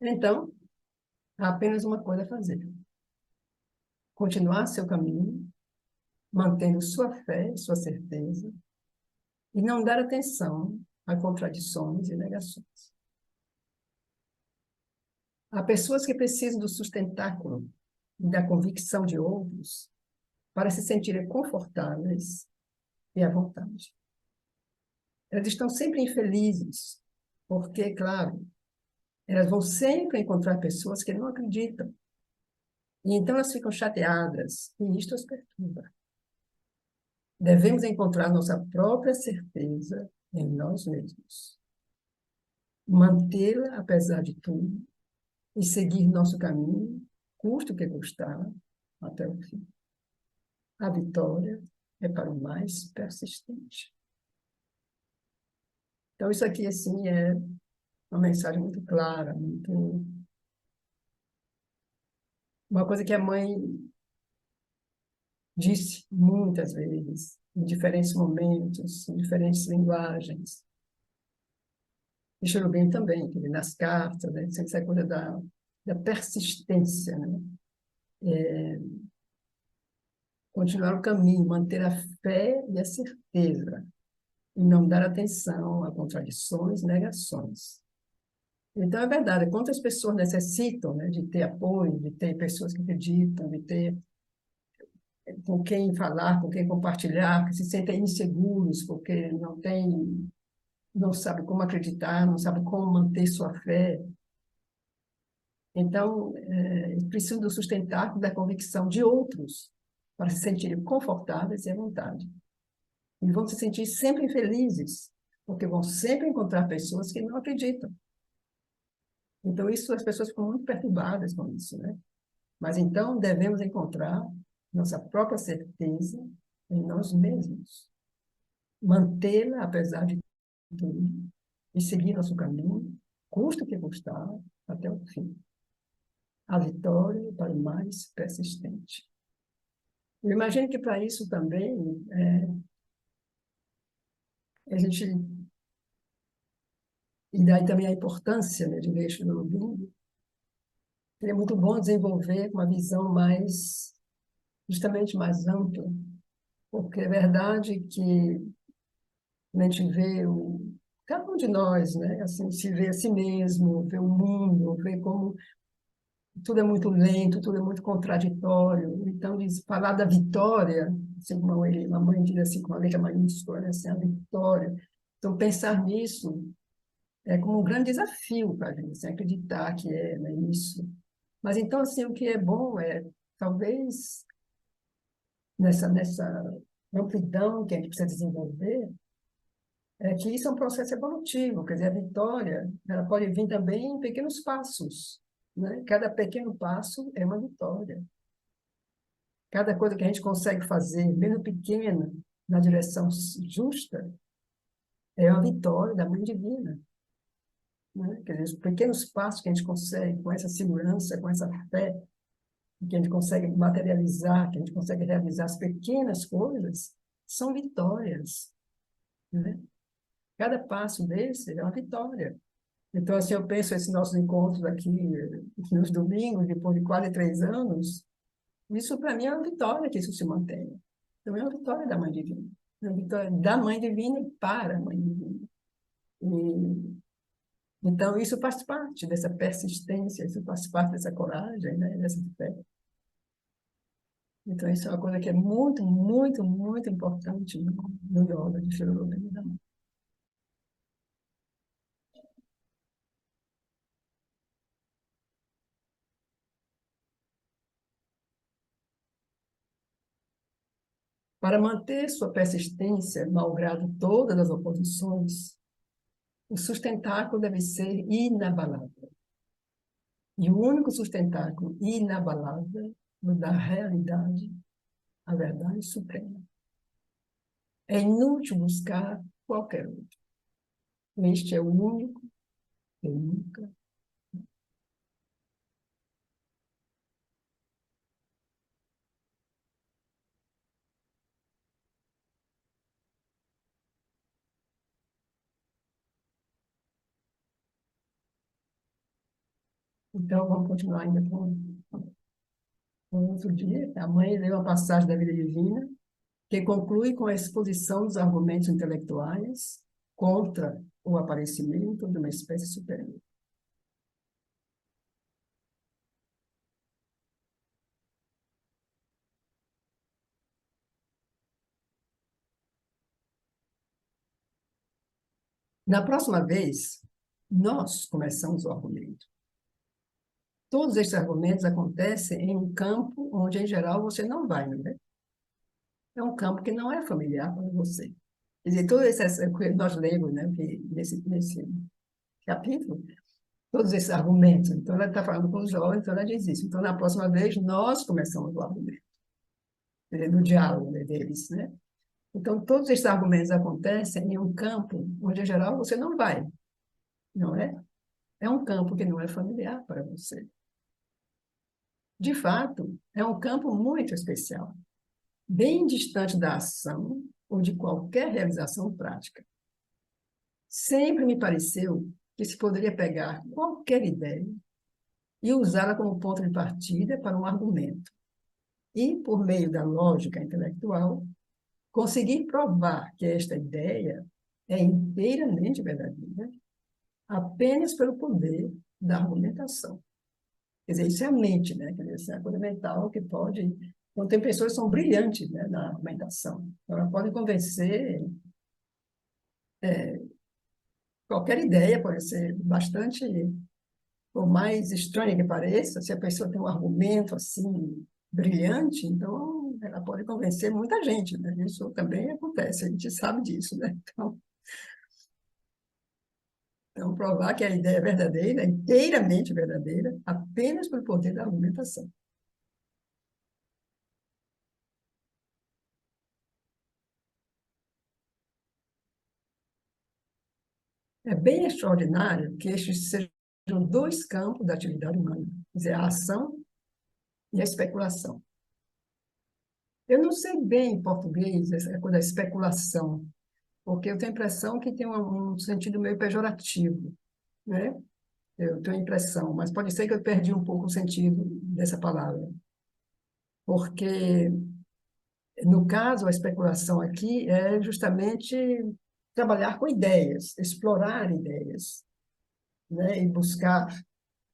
Então, há apenas uma coisa a fazer: continuar seu caminho, mantendo sua fé, sua certeza, e não dar atenção a contradições e negações. Há pessoas que precisam do sustentáculo e da convicção de outros para se sentirem confortáveis e à vontade. Elas estão sempre infelizes, porque, claro, elas vão sempre encontrar pessoas que não acreditam. E então elas ficam chateadas, e isto as perturba. Devemos encontrar nossa própria certeza em nós mesmos, mantê-la apesar de tudo e seguir nosso caminho, custe o que custar, até o fim. A vitória é para o mais persistente. Então, isso aqui, assim, é uma mensagem muito clara, uma coisa que a mãe disse muitas vezes, em diferentes momentos, em diferentes linguagens. E Cherubim também, nas cartas, né? Sempre essa coisa da persistência, né? Continuar o caminho, manter a fé e a certeza, e não dar atenção a contradições, negações. Então, é verdade, quantas pessoas necessitam, né, de ter apoio, de ter pessoas que acreditam, de ter com quem falar, com quem compartilhar, que se sentem inseguros porque não sabe como acreditar, não sabe como manter sua fé. Então, precisam do sustentáculo da convicção de outros para se sentirem confortáveis e à vontade. E vão se sentir sempre felizes, porque vão sempre encontrar pessoas que não acreditam. Então, isso as pessoas ficam muito perturbadas com isso, né? Mas então devemos encontrar nossa própria certeza em nós mesmos, mantê-la apesar de tudo e seguir nosso caminho, custa o que custar, até o fim. A vitória para o mais persistente. Eu imagino que para isso também a gente E daí também a importância, né, de ler Eixo do Lubin. Seria muito bom desenvolver uma visão mais, justamente mais ampla, porque é verdade que a gente vê cada um de nós, né, assim, se vê a si mesmo, vê o mundo, vê como tudo é muito lento, tudo é muito contraditório. Então, falar da vitória, assim como a mãe diz assim, com a letra maiúscula, né, assim, a vitória. Então, pensar nisso é como um grande desafio para a gente, assim, acreditar que é, né, isso. Mas, então, assim, o que é bom é, talvez, nessa amplidão que a gente precisa desenvolver, é que isso é um processo evolutivo, quer dizer, a vitória, ela pode vir também em pequenos passos, né? Cada pequeno passo é uma vitória. Cada coisa que a gente consegue fazer, mesmo pequena, na direção justa, é uma vitória da Mãe Divina, né? Quer dizer, os pequenos passos que a gente consegue, com essa segurança, com essa fé, que a gente consegue materializar, que a gente consegue realizar as pequenas coisas, são vitórias, né? Cada passo desse é uma vitória. Então, assim, eu penso esses nossos encontros aqui nos domingos, depois de quase 3 anos, isso para mim é uma vitória que isso se mantenha. Então, é uma vitória da Mãe Divina. É uma vitória da Mãe Divina e para a Mãe Divina. E, então, isso faz parte dessa persistência, isso faz parte dessa coragem, né? Dessa fé. Então, isso é uma coisa que é muito, muito, muito importante no yoga de Shri Aurobindo. Para manter sua persistência, malgrado todas as oposições, o sustentáculo deve ser inabalável. E o único sustentáculo inabalável da realidade, a verdade suprema. É inútil buscar qualquer outro. Este é o único e nunca. Então, vamos continuar ainda com outro dia. A mãe leu a passagem da vida divina, que conclui com a exposição dos argumentos intelectuais contra o aparecimento de uma espécie superior. Na próxima vez, nós começamos o argumento. Todos esses argumentos acontecem em um campo onde, em geral, você não vai, não é? É um campo que não é familiar para você. Quer dizer, todos esses, nós lemos, né, que nesse capítulo, todos esses argumentos. Então, ela está falando com os jovens, então ela diz isso. Então, na próxima vez, nós começamos o argumento, quer dizer, no diálogo, né, deles, né? Então, todos esses argumentos acontecem em um campo onde, em geral, você não vai, não é? É um campo que não é familiar para você. De fato, é um campo muito especial, bem distante da ação ou de qualquer realização prática. Sempre me pareceu que se poderia pegar qualquer ideia e usá-la como ponto de partida para um argumento, e, por meio da lógica intelectual, conseguir provar que esta ideia é inteiramente verdadeira apenas pelo poder da argumentação. Quer dizer, isso é a mente, né? Quer dizer, isso é a coisa mental que pode. Então, tem pessoas que são brilhantes, né, na argumentação. Então, ela pode convencer qualquer ideia, pode ser bastante, por mais estranha que pareça, se a pessoa tem um argumento assim brilhante, então ela pode convencer muita gente, né? Isso também acontece, a gente sabe disso, né? Então, provar que a ideia é verdadeira, é inteiramente verdadeira, apenas pelo poder da argumentação. É bem extraordinário que estes sejam dois campos da atividade humana, quer dizer, a ação e a especulação. Eu não sei bem em português essa coisa da especulação, porque eu tenho a impressão que tem um sentido meio pejorativo. né? Eu tenho a impressão, mas pode ser que eu perdi um pouco o sentido dessa palavra, porque, no caso, a especulação aqui é justamente trabalhar com ideias, explorar ideias, né? E buscar,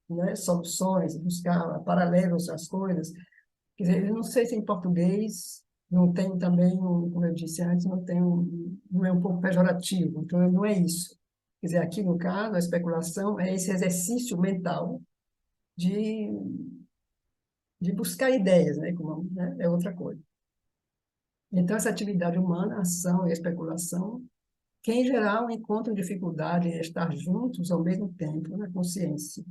né, soluções, buscar paralelos às coisas. Quer dizer, eu não sei se em português não tem também, como eu disse antes, não é um pouco pejorativo, então não é isso. Quer dizer, aqui no caso, a especulação é esse exercício mental de, de buscar ideias, né, como, né, é outra coisa. Então, essa atividade humana, a ação e a especulação, que em geral encontram dificuldade em estar juntos ao mesmo tempo na consciência.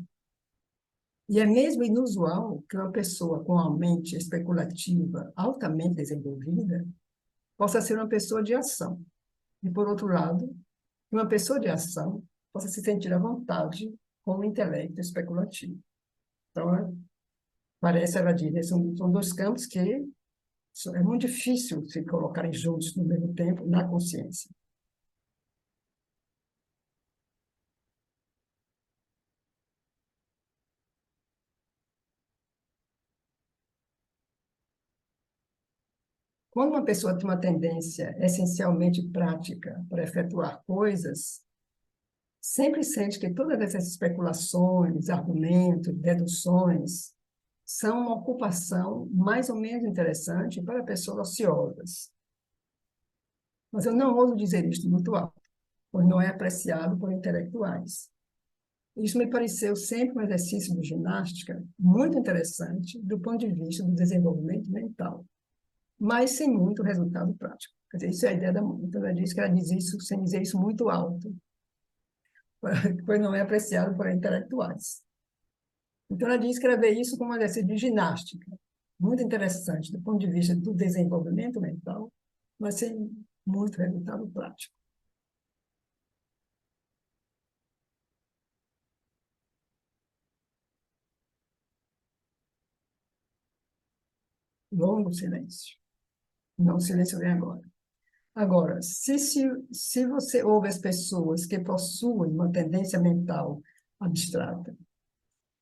E é mesmo inusual que uma pessoa com uma mente especulativa altamente desenvolvida possa ser uma pessoa de ação. E, por outro lado, que uma pessoa de ação possa se sentir à vontade com o intelecto especulativo. Então, parece, ela diz, são dois campos que é muito difícil se colocarem juntos no mesmo tempo na consciência. Quando uma pessoa tem uma tendência essencialmente prática para efetuar coisas, sempre sente que todas essas especulações, argumentos, deduções, são uma ocupação mais ou menos interessante para pessoas ociosas. Mas eu não ouso dizer isto muito alto, pois não é apreciado por intelectuais. Isso me pareceu sempre um exercício de ginástica muito interessante do ponto de vista do desenvolvimento mental, mas sem muito resultado prático. Quer dizer, isso é a ideia da mãe. Então, ela disse que ela diz isso sem dizer isso muito alto, pois não é apreciado por intelectuais. Então, ela diz que ela vê isso como um exercício de ginástica, muito interessante do ponto de vista do desenvolvimento mental, mas sem muito resultado prático. Longo silêncio. Não, o silêncio vem agora. Agora, se você ouve as pessoas que possuem uma tendência mental abstrata,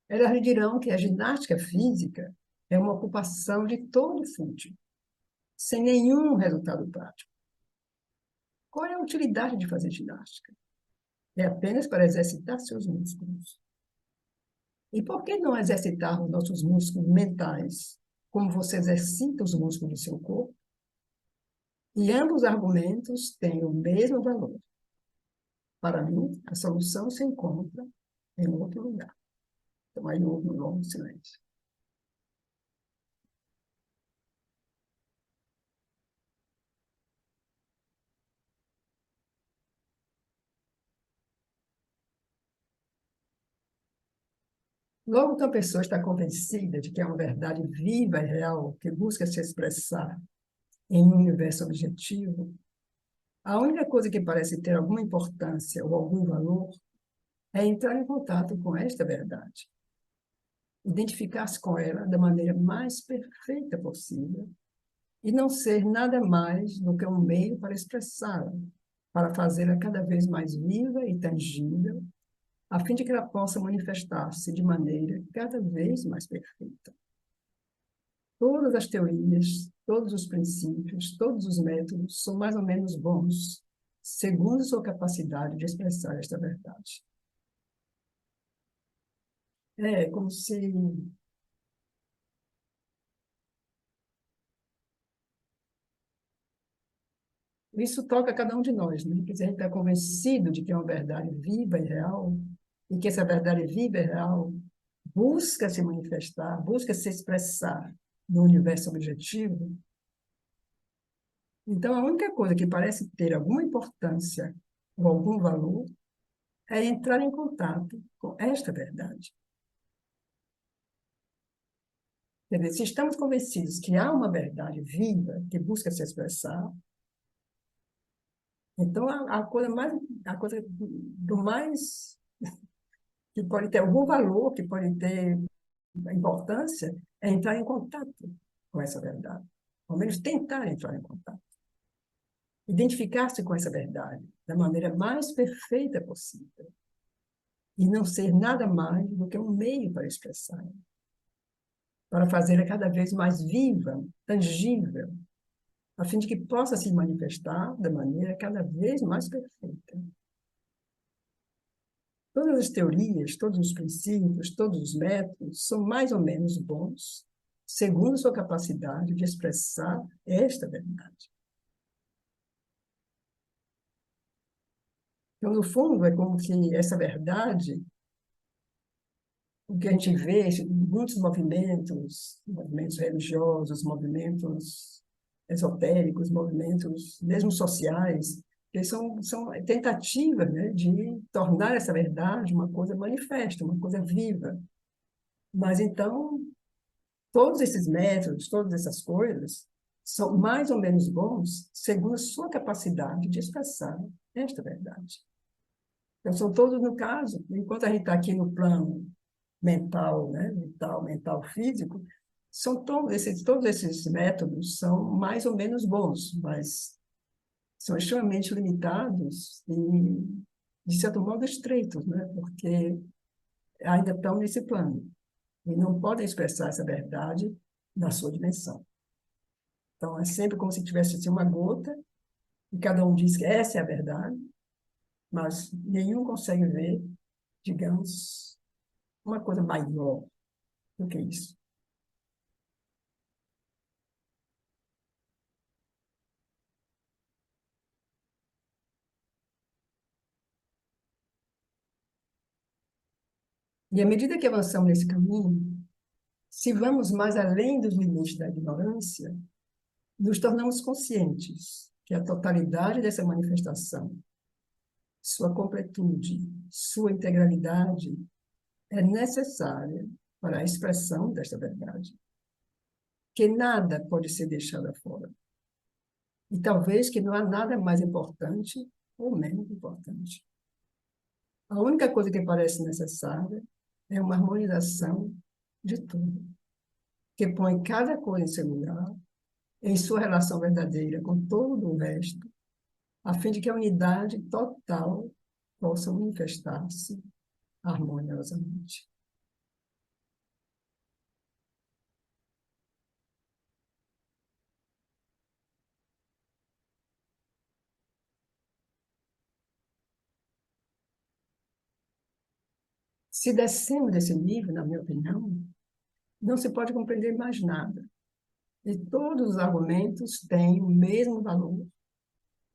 elas lhe dirão que a ginástica física é uma ocupação de todo fútil, sem nenhum resultado prático. Qual é a utilidade de fazer ginástica? É apenas para exercitar seus músculos. E por que não exercitar os nossos músculos mentais, como você exercita os músculos do seu corpo? E ambos argumentos têm o mesmo valor. Para mim, a solução se encontra em outro lugar. Então, aí houve um longo silêncio. Logo que a pessoa está convencida de que é uma verdade viva e real que busca se expressar em um universo objetivo, a única coisa que parece ter alguma importância ou algum valor é entrar em contato com esta verdade, identificar-se com ela da maneira mais perfeita possível e não ser nada mais do que um meio para expressá-la, para fazê-la cada vez mais viva e tangível, a fim de que ela possa manifestar-se de maneira cada vez mais perfeita. Todas as teorias, todos os princípios, todos os métodos são mais ou menos bons, segundo sua capacidade de expressar esta verdade. É como se isso toca a cada um de nós, né? Quer dizer, a gente está convencido de que é uma verdade viva e real, e que essa verdade viva e real busca se manifestar, busca se expressar no universo objetivo. Então, a única coisa que parece ter alguma importância ou algum valor é entrar em contato com esta verdade. Quer dizer, se estamos convencidos que há uma verdade viva que busca se expressar, então a coisa do mais que pode ter algum valor, que pode ter importância, é entrar em contato com essa verdade. Ao menos tentar entrar em contato. Identificar-se com essa verdade da maneira mais perfeita possível. e não ser nada mais do que um meio para expressar, para fazê-la cada vez mais viva, tangível, a fim de que possa se manifestar da maneira cada vez mais perfeita. Todas as teorias, todos os princípios, todos os métodos são mais ou menos bons, segundo sua capacidade de expressar esta verdade. Então, no fundo, é como se essa verdade, o que a gente vê em muitos movimentos religiosos, movimentos esotéricos, movimentos mesmo sociais, que são tentativas, né, de tornar essa verdade uma coisa manifesta, uma coisa viva. Mas então, todos esses métodos, todas essas coisas, são mais ou menos bons segundo a sua capacidade de expressar esta verdade. Então, são todos, no caso, enquanto a gente está aqui no plano mental, né, mental físico, são todos esses métodos são mais ou menos bons, mas são extremamente limitados e, de certo modo, estreitos, né, porque ainda estão nesse plano e não podem expressar essa verdade na sua dimensão. Então, é sempre como se tivesse assim, uma gota e cada um diz que essa é a verdade, mas nenhum consegue ver, digamos, uma coisa maior do que isso. E à medida que avançamos nesse caminho, se vamos mais além dos limites da ignorância, nos tornamos conscientes que a totalidade dessa manifestação, sua completude, sua integralidade, é necessária para a expressão desta verdade, que nada pode ser deixado fora. E talvez que não há nada mais importante ou menos importante. A única coisa que parece necessária é uma harmonização de tudo, que põe cada coisa em seu lugar, em sua relação verdadeira com todo o resto, a fim de que a unidade total possa manifestar-se harmoniosamente. Se descemos desse nível, na minha opinião, não se pode compreender mais nada. E todos os argumentos têm o mesmo valor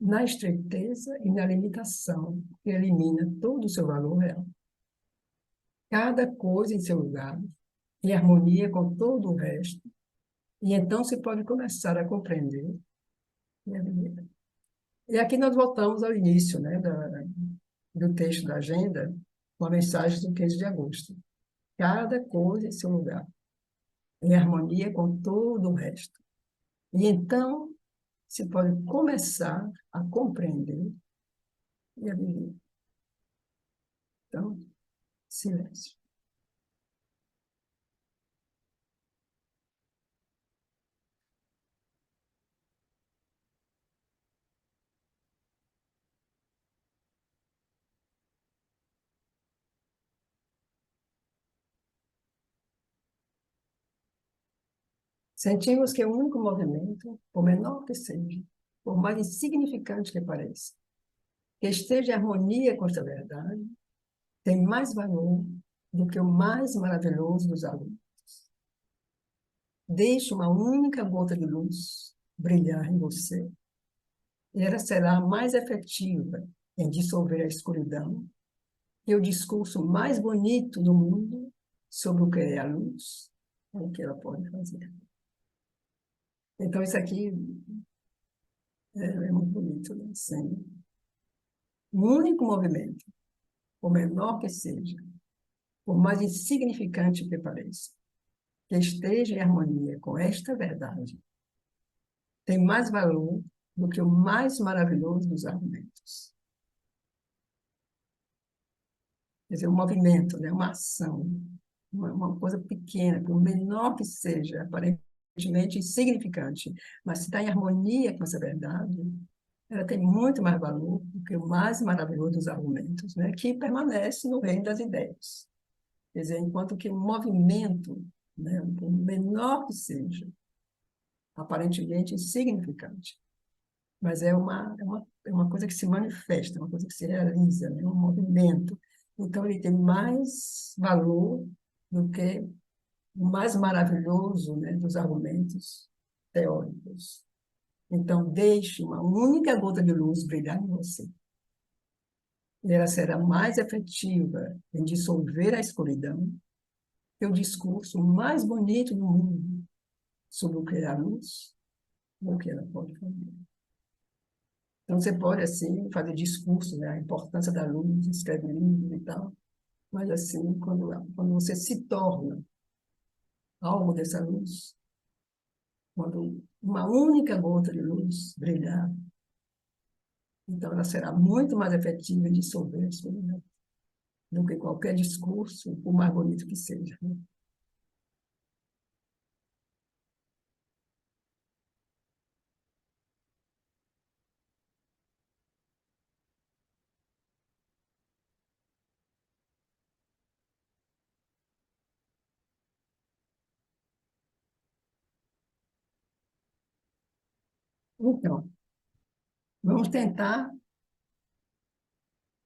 na estreiteza e na limitação, que elimina todo o seu valor real. Cada coisa em seu lugar, em harmonia com todo o resto, e então se pode começar a compreender e a viver. E aqui nós voltamos ao início, né, do texto da agenda, com a mensagem do 15 de agosto. Cada coisa em seu lugar, em harmonia com todo o resto. E então se pode começar a compreender e a viver. Então, silêncio. Sentimos que o único movimento, por menor que seja, por mais insignificante que pareça, que esteja em harmonia com esta verdade, tem mais valor do que o mais maravilhoso dos alunos. Deixe uma única gota de luz brilhar em você, e ela será mais efetiva em dissolver a escuridão que o discurso mais bonito do mundo sobre o que é a luz, é o que ela pode fazer. Então, isso aqui é muito bonito, né? Assim, um único movimento, por menor que seja, por mais insignificante que pareça, que esteja em harmonia com esta verdade, tem mais valor do que o mais maravilhoso dos argumentos. Quer dizer, um movimento, né? Uma ação, uma coisa pequena, por menor que seja, aparentemente insignificante, mas se está em harmonia com essa verdade, ela tem muito mais valor do que o mais maravilhoso dos argumentos, né, que permanece no reino das ideias. Quer dizer, enquanto que o movimento, né, por menor que seja, aparentemente insignificante, mas é uma coisa que se manifesta, uma coisa que se realiza, né, um movimento. Então, ele tem mais valor do que o mais maravilhoso, né, dos argumentos teóricos. Então, deixe uma única gota de luz brilhar em você. E ela será mais efetiva em dissolver a escuridão que o discurso mais bonito do mundo sobre o que é a luz, o que ela pode fazer. Então, você pode, assim, fazer discurso, né, a importância da luz, escrever livros e tal, mas, assim, quando você se torna algo dessa luz, quando uma única gota de luz brilhar, então ela será muito mais efetiva em dissolver a escuridão do que qualquer discurso, por mais bonito que seja, né? Então, vamos tentar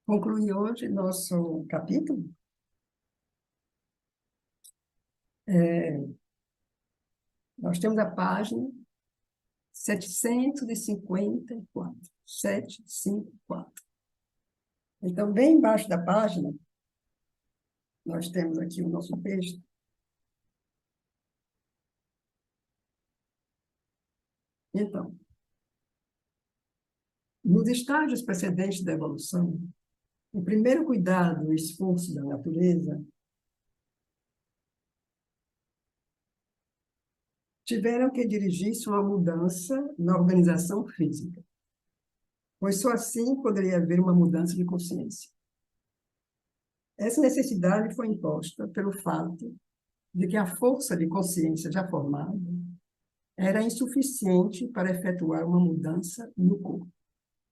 concluir hoje nosso capítulo. Nós temos a página 754. 754. Então, bem embaixo da página, nós temos aqui o nosso texto. Então, nos estágios precedentes da evolução, o primeiro cuidado e esforço da natureza tiveram que dirigir-se a uma mudança na organização física, pois só assim poderia haver uma mudança de consciência. Essa necessidade foi imposta pelo fato de que a força de consciência já formada era insuficiente para efetuar uma mudança no corpo.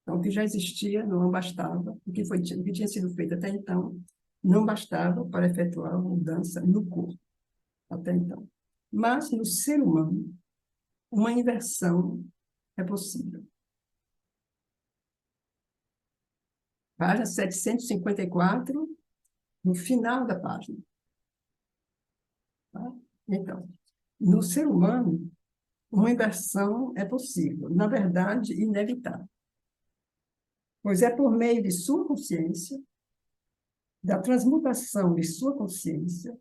Então, o que já existia não bastava, o que tinha sido feito até então não bastava para efetuar uma mudança no corpo, até então. Mas, no ser humano, uma inversão é possível. Página 754, no final da página. Tá? Então, no ser humano, uma inversão é possível, na verdade, inevitável, pois é por meio de sua consciência, da transmutação de sua consciência,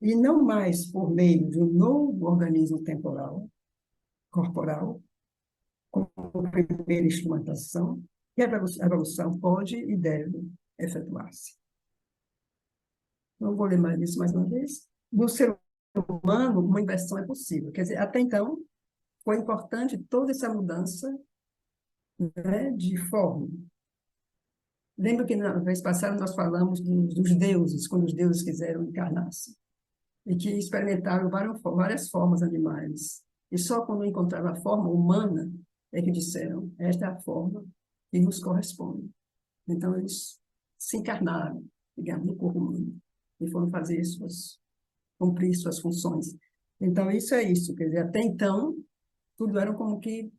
e não mais por meio de um novo organismo temporal, corporal, como primeira instrumentação, que a evolução pode e deve efetuar-se. Não vou ler mais isso mais uma vez. No ser humano, uma inversão é possível. Quer dizer, até então, foi importante toda essa mudança, né, de forma. Lembra que na vez passada nós falamos dos deuses, quando os deuses quiseram encarnar-se, e que experimentaram várias formas animais. E só quando encontraram a forma humana é que disseram, esta é a forma que nos corresponde. Então, eles se encarnaram, digamos, no corpo humano, e foram cumprir suas funções. Então, isso é isso. Quer dizer, até então, tudo eram como que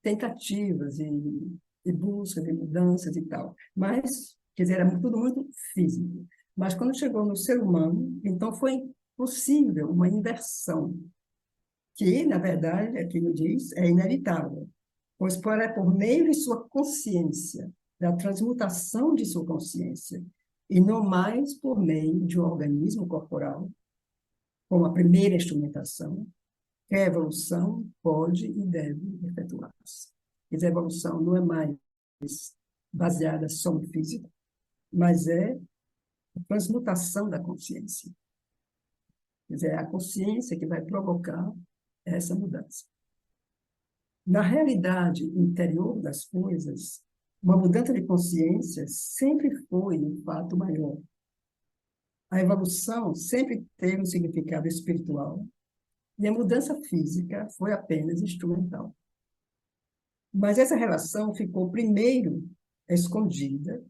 tentativas e busca de mudanças e tal. Mas, quer dizer, era tudo muito físico. Mas quando chegou no ser humano, então foi possível uma inversão, que, na verdade, aqui nos diz, é inevitável, pois por meio de sua consciência, da transmutação de sua consciência, e não mais por meio de um organismo corporal, como a primeira instrumentação, que a evolução pode e deve efetuar-se. A evolução não é mais baseada só no físico, mas é a transmutação da consciência. Quer dizer, é a consciência que vai provocar essa mudança. Na realidade interior das coisas, uma mudança de consciência sempre foi um fato maior. A evolução sempre teve um significado espiritual e a mudança física foi apenas instrumental. Mas essa relação ficou primeiro escondida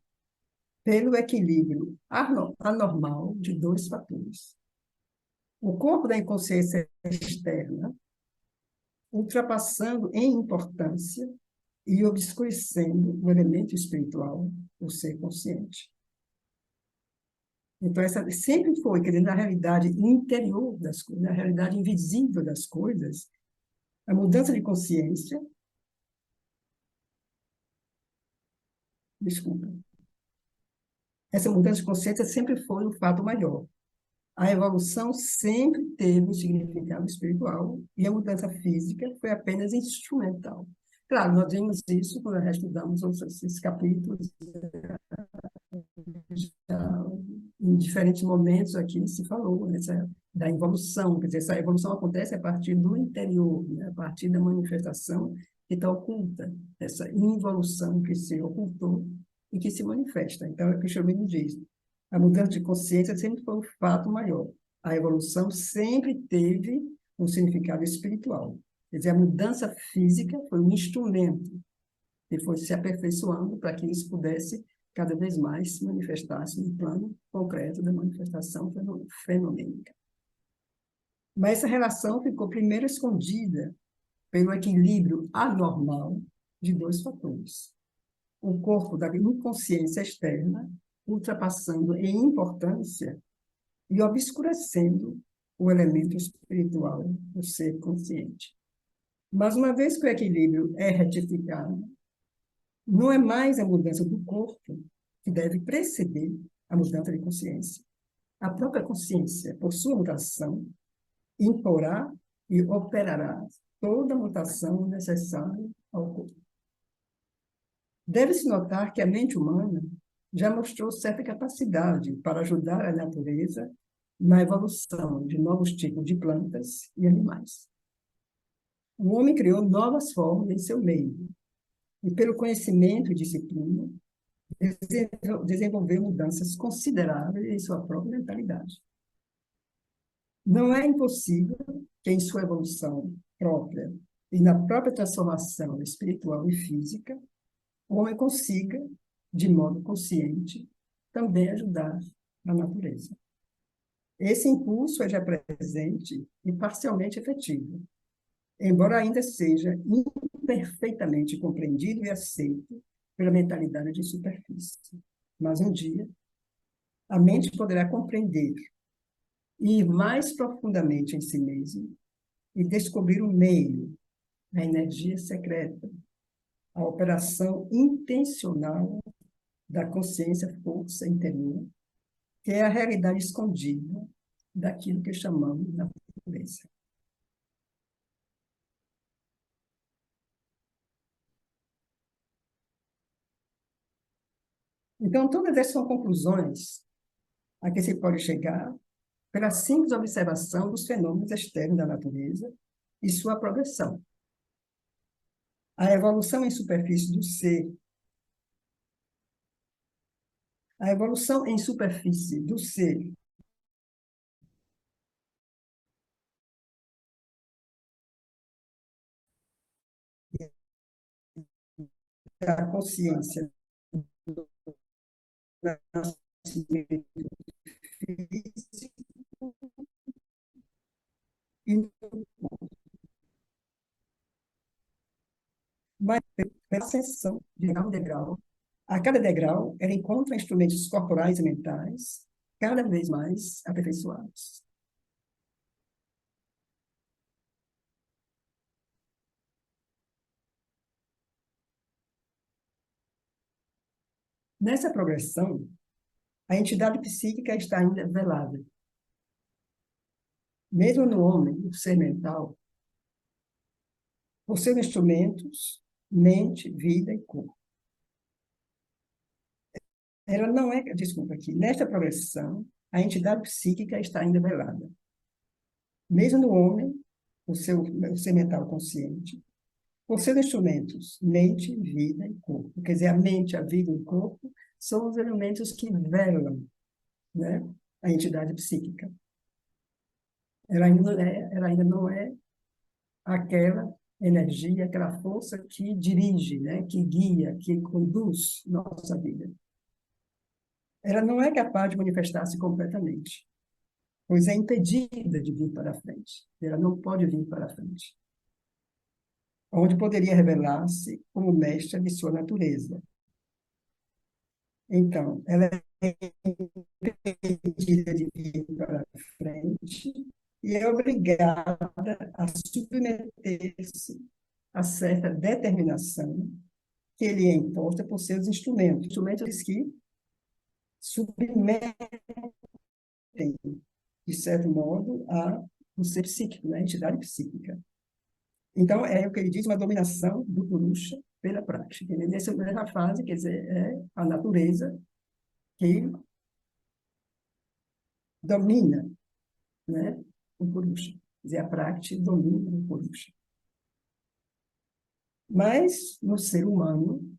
pelo equilíbrio anormal de dois fatores. O corpo da inconsciência externa, ultrapassando em importância e obscurecendo o elemento espiritual, o ser consciente. Então, essa sempre foi, quer dizer, na realidade interior das coisas, na realidade invisível das coisas, a mudança de consciência, desculpa, essa mudança de consciência sempre foi o fato maior. A evolução sempre teve um significado espiritual e a mudança física foi apenas instrumental. Claro, nós vimos isso quando nós estudamos esses capítulos, já, em diferentes momentos aqui se falou da evolução, quer dizer, essa evolução acontece a partir do interior, né? A partir da manifestação que está oculta, essa involução que se ocultou e que se manifesta. Então, é o que o Chomini diz, a mudança de consciência sempre foi o fato maior. A evolução sempre teve um significado espiritual. Quer dizer, a mudança física foi um instrumento que foi se aperfeiçoando para que isso pudesse cada vez mais se manifestar-se no plano concreto da manifestação fenomênica. Mas essa relação ficou primeiro escondida pelo equilíbrio anormal de dois fatores. O corpo da inconsciência externa, ultrapassando em importância e obscurecendo o elemento espiritual, o ser consciente. Mas uma vez que o equilíbrio é retificado, não é mais a mudança do corpo que deve preceder a mudança de consciência. A própria consciência, por sua mutação, imporá e operará toda a mutação necessária ao corpo. Deve-se notar que a mente humana já mostrou certa capacidade para ajudar a natureza na evolução de novos tipos de plantas e animais. O homem criou novas formas em seu meio, e pelo conhecimento e disciplina, desenvolveu mudanças consideráveis em sua própria mentalidade. Não é impossível que em sua evolução própria e na própria transformação espiritual e física, o homem consiga, de modo consciente, também ajudar a natureza. Esse impulso é já presente e parcialmente efetivo, embora ainda seja imperfeitamente compreendido e aceito pela mentalidade de superfície. Mas um dia, a mente poderá compreender e ir mais profundamente em si mesmo e descobrir o meio, a energia secreta, a operação intencional da consciência força interior, que é a realidade escondida daquilo que chamamos de natureza. Então, todas essas são conclusões a que se pode chegar pela simples observação dos fenômenos externos da natureza e sua progressão. A evolução em superfície do ser, a evolução em superfície do ser da consciência físico e mas pela ascensão de degrau em degrau. A cada degrau, ela encontra instrumentos corporais e mentais cada vez mais aperfeiçoados. Nessa progressão, a entidade psíquica está ainda velada. Mesmo no homem, o ser mental, possui instrumentos, mente, vida e corpo. Ela não é, desculpa aqui, nesta progressão, a entidade psíquica está ainda velada. Mesmo no homem, o ser mental consciente, possui instrumentos, mente, vida e corpo. Quer dizer, a mente, a vida e o corpo são os elementos que velam, né, a entidade psíquica. Ela ainda não é aquela energia, aquela força que dirige, né? Que guia, que conduz nossa vida. Ela não é capaz de manifestar-se completamente, pois é impedida de vir para a frente. Ela não pode vir para a frente, onde poderia revelar-se como mestra de sua natureza. Então, ela é impedida de vir para a frente e é obrigada a submeter-se a certa determinação que lhe é imposta por seus instrumentos. Instrumentos que submetem, de certo modo, o ser psíquico, né? A entidade psíquica. Então, é o que ele diz, uma dominação do Purusha pela prática. Nessa primeira fase, quer dizer, é a natureza que domina, né, o Purusha. Quer dizer, a prática domina o Purusha. Mas, no ser humano,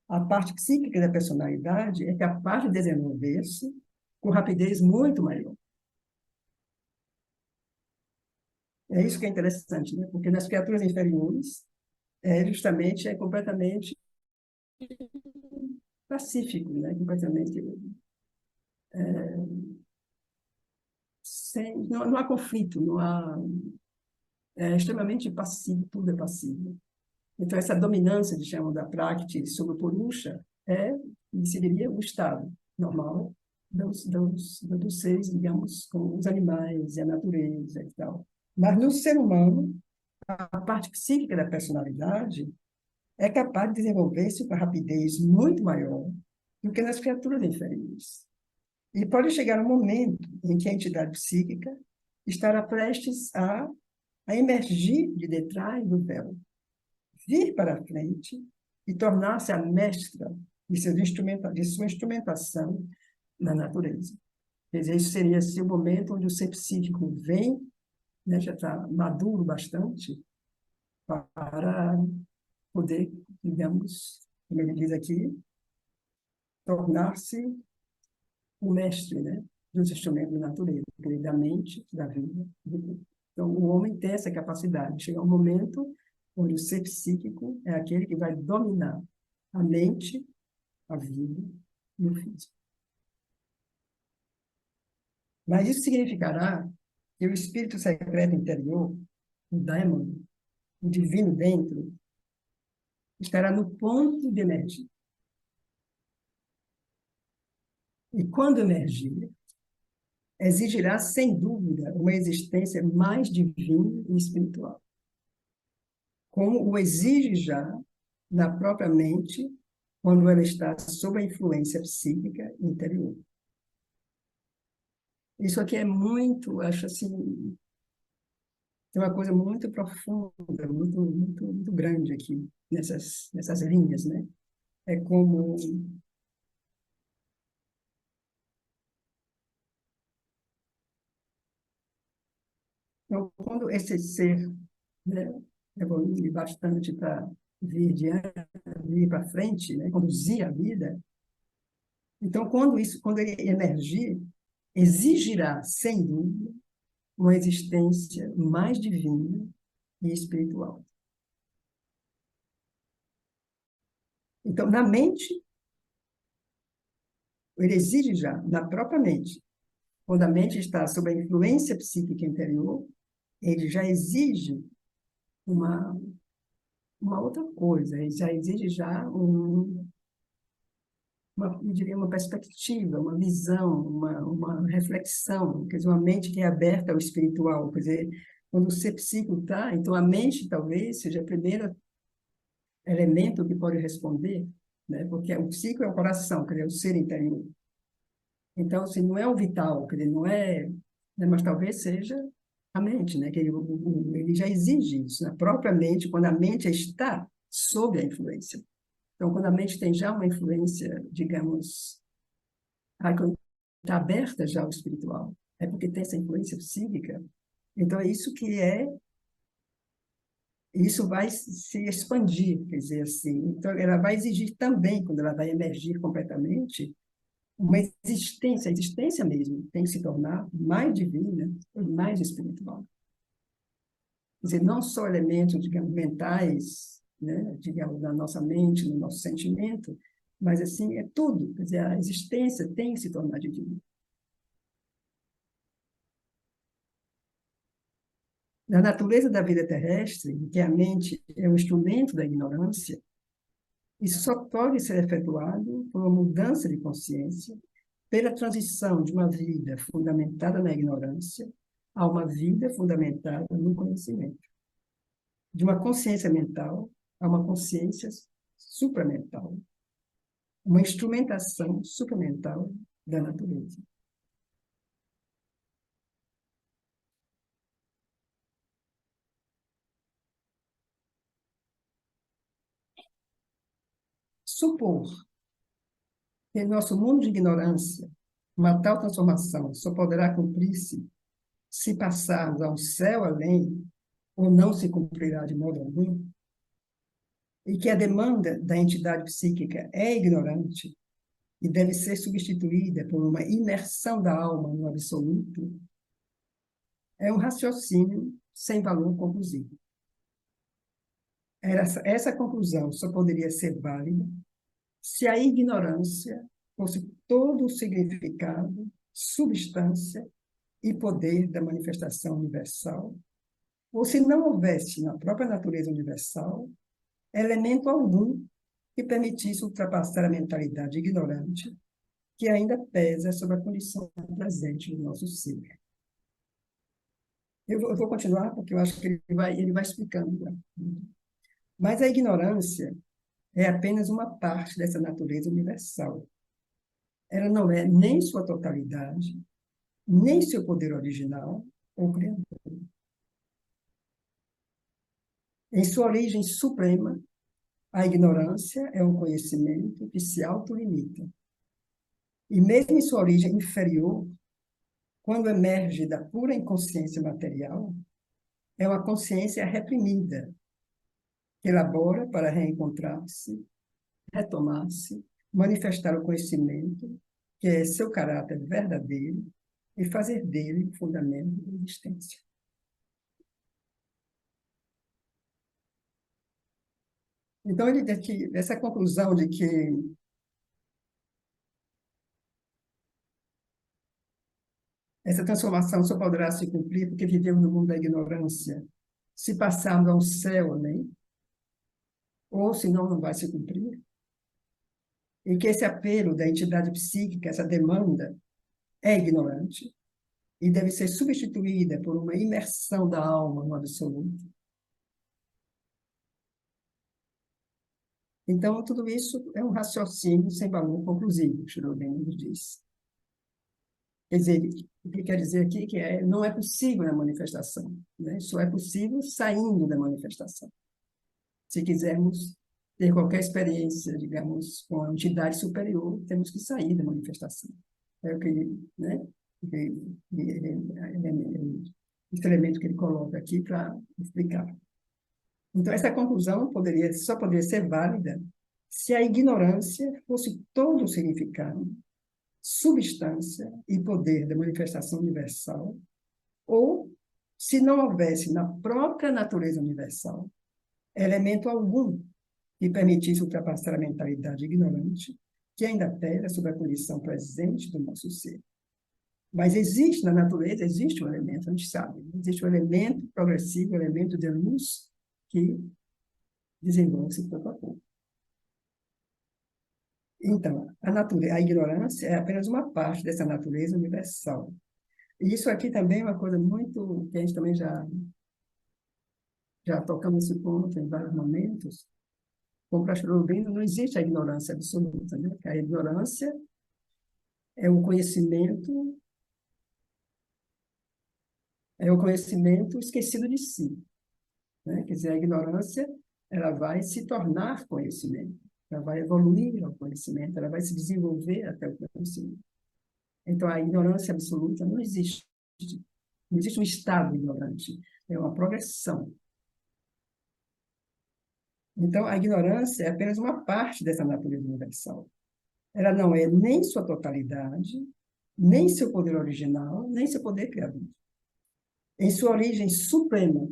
a parte psíquica da personalidade é capaz de desenvolver-se com rapidez muito maior. É isso que é interessante, né? Porque nas criaturas inferiores, justamente é completamente pacífico, né? Completamente não há conflito, não há, é extremamente passivo, tudo é passivo. Então, essa dominância, de chamam da Prakriti sobre o Purusha, seria o estado normal dos seres, digamos, como os animais e a natureza e tal. Mas no ser humano, a parte psíquica da personalidade é capaz de desenvolver-se com uma rapidez muito maior do que nas criaturas inferiores. E pode chegar um momento em que a entidade psíquica estará prestes a emergir de detrás do véu, vir para a frente e tornar-se a mestra de sua instrumentação na natureza. Quer dizer, isso seria assim, o momento onde o ser psíquico vem, né, já está maduro bastante, para poder, digamos, como ele diz aqui, tornar-se o mestre, né, dos instrumentos da natureza, da mente, da vida, do corpo. Então, o homem tem essa capacidade. Chega um momento onde o ser psíquico é aquele que vai dominar a mente, a vida e o físico. Mas isso significará que o espírito secreto interior, o daimon, o divino dentro, estará no ponto de emergir. E quando emergir, exigirá, sem dúvida, uma existência mais divina e espiritual, como o exige já na própria mente, quando ela está sob a influência psíquica interior. Isso aqui é muito, acho assim, tem uma coisa muito profunda, muito grande aqui, nessas linhas, né? É como então, quando esse ser, né, evolui bastante para vir diante, vir para frente, né, conduzir a vida, então quando ele emergir, exigirá, sem dúvida, uma existência mais divina e espiritual. Então, na mente, ele exige já, na própria mente, quando a mente está sob a influência psíquica interior, ele já exige uma, uma outra coisa, ele já exige já eu diria, uma perspectiva, uma visão, uma reflexão, quer dizer, uma mente que é aberta ao espiritual, quer dizer, quando o ser psíquico está, então a mente talvez seja o primeiro elemento que pode responder, né? Porque o psíquico é o coração, quer dizer, o ser interior. Então, assim, não é o vital, quer dizer, não é, né? Mas talvez seja a mente, né? Que ele já exige isso, na própria mente, quando a mente está sob a influência. Então, quando a mente tem já uma influência, digamos, quando está aberta já ao espiritual, é porque tem essa influência psíquica. Então, é isso que isso vai se expandir, quer dizer assim. Então, ela vai exigir também, quando ela vai emergir completamente, uma existência, a existência mesmo, tem que se tornar mais divina e mais espiritual. dizer, não só elementos, digamos, mentais, né, digamos, na nossa mente, no nosso sentimento, mas, assim, é tudo. Quer dizer, a existência tem que se tornar divina. Na natureza da vida terrestre, em que a mente é um instrumento da ignorância, isso só pode ser efetuado por uma mudança de consciência, pela transição de uma vida fundamentada na ignorância a uma vida fundamentada no conhecimento. De uma consciência mental a uma consciência supramental, uma instrumentação supramental da natureza. Supor que em nosso mundo de ignorância, uma tal transformação só poderá cumprir-se se passarmos a um céu além, ou não se cumprirá de modo algum, e que a demanda da entidade psíquica é ignorante e deve ser substituída por uma imersão da alma no absoluto, é um raciocínio sem valor conclusivo. Essa conclusão só poderia ser válida se a ignorância fosse todo o significado, substância e poder da manifestação universal, ou se não houvesse na própria natureza universal elemento algum que permitisse ultrapassar a mentalidade ignorante que ainda pesa sobre a condição presente do nosso ser. Eu vou continuar, porque eu acho que ele vai explicando. Né? Mas a ignorância é apenas uma parte dessa natureza universal. Ela não é nem sua totalidade, nem seu poder original ou criador. Em sua origem suprema, a ignorância é um conhecimento que se autolimita. E mesmo em sua origem inferior, quando emerge da pura inconsciência material, é uma consciência reprimida, que elabora para reencontrar-se, retomar-se, manifestar o conhecimento, que é seu caráter verdadeiro, e fazer dele o fundamento da existência. Então, ele tem que, essa conclusão de que essa transformação só poderá se cumprir porque vivemos no mundo da ignorância, se passarmos ao céu, né? Ou senão não vai se cumprir. E que esse apelo da entidade psíquica, essa demanda, é ignorante e deve ser substituída por uma imersão da alma no absoluto. Então, tudo isso é um raciocínio sem valor conclusivo, Schrödinger nos diz. Quer dizer, o que quer dizer aqui que não é possível a manifestação, né? Só é possível saindo da manifestação. Se quisermos ter qualquer experiência, digamos, com a entidade superior, temos que sair da manifestação. É o que, né? Esse elemento que ele coloca aqui para explicar. Então, essa conclusão só poderia ser válida se a ignorância fosse todo o significado, substância e poder da manifestação universal, ou se não houvesse na própria natureza universal elemento algum que permitisse ultrapassar a mentalidade ignorante que ainda pesa sobre a condição presente do nosso ser. Mas existe na natureza, existe um elemento, a gente sabe, existe um elemento progressivo, um elemento de luz que desenvolve-se pouco a pouco. Então, a ignorância é apenas uma parte dessa natureza universal. E isso aqui também é uma coisa muito, que a gente também já tocamos esse ponto em vários momentos. Como para Schrödinger, não existe a ignorância absoluta, né? A ignorância é o conhecimento esquecido de si, né? Quer dizer, a ignorância, ela vai se tornar conhecimento, ela vai evoluir ao conhecimento, ela vai se desenvolver até o conhecimento. Então, a ignorância absoluta não existe. Não existe um estado ignorante, é uma progressão. Então, a ignorância é apenas uma parte dessa natureza universal. Ela não é nem sua totalidade, nem seu poder original, nem seu poder criador. Em sua origem suprema,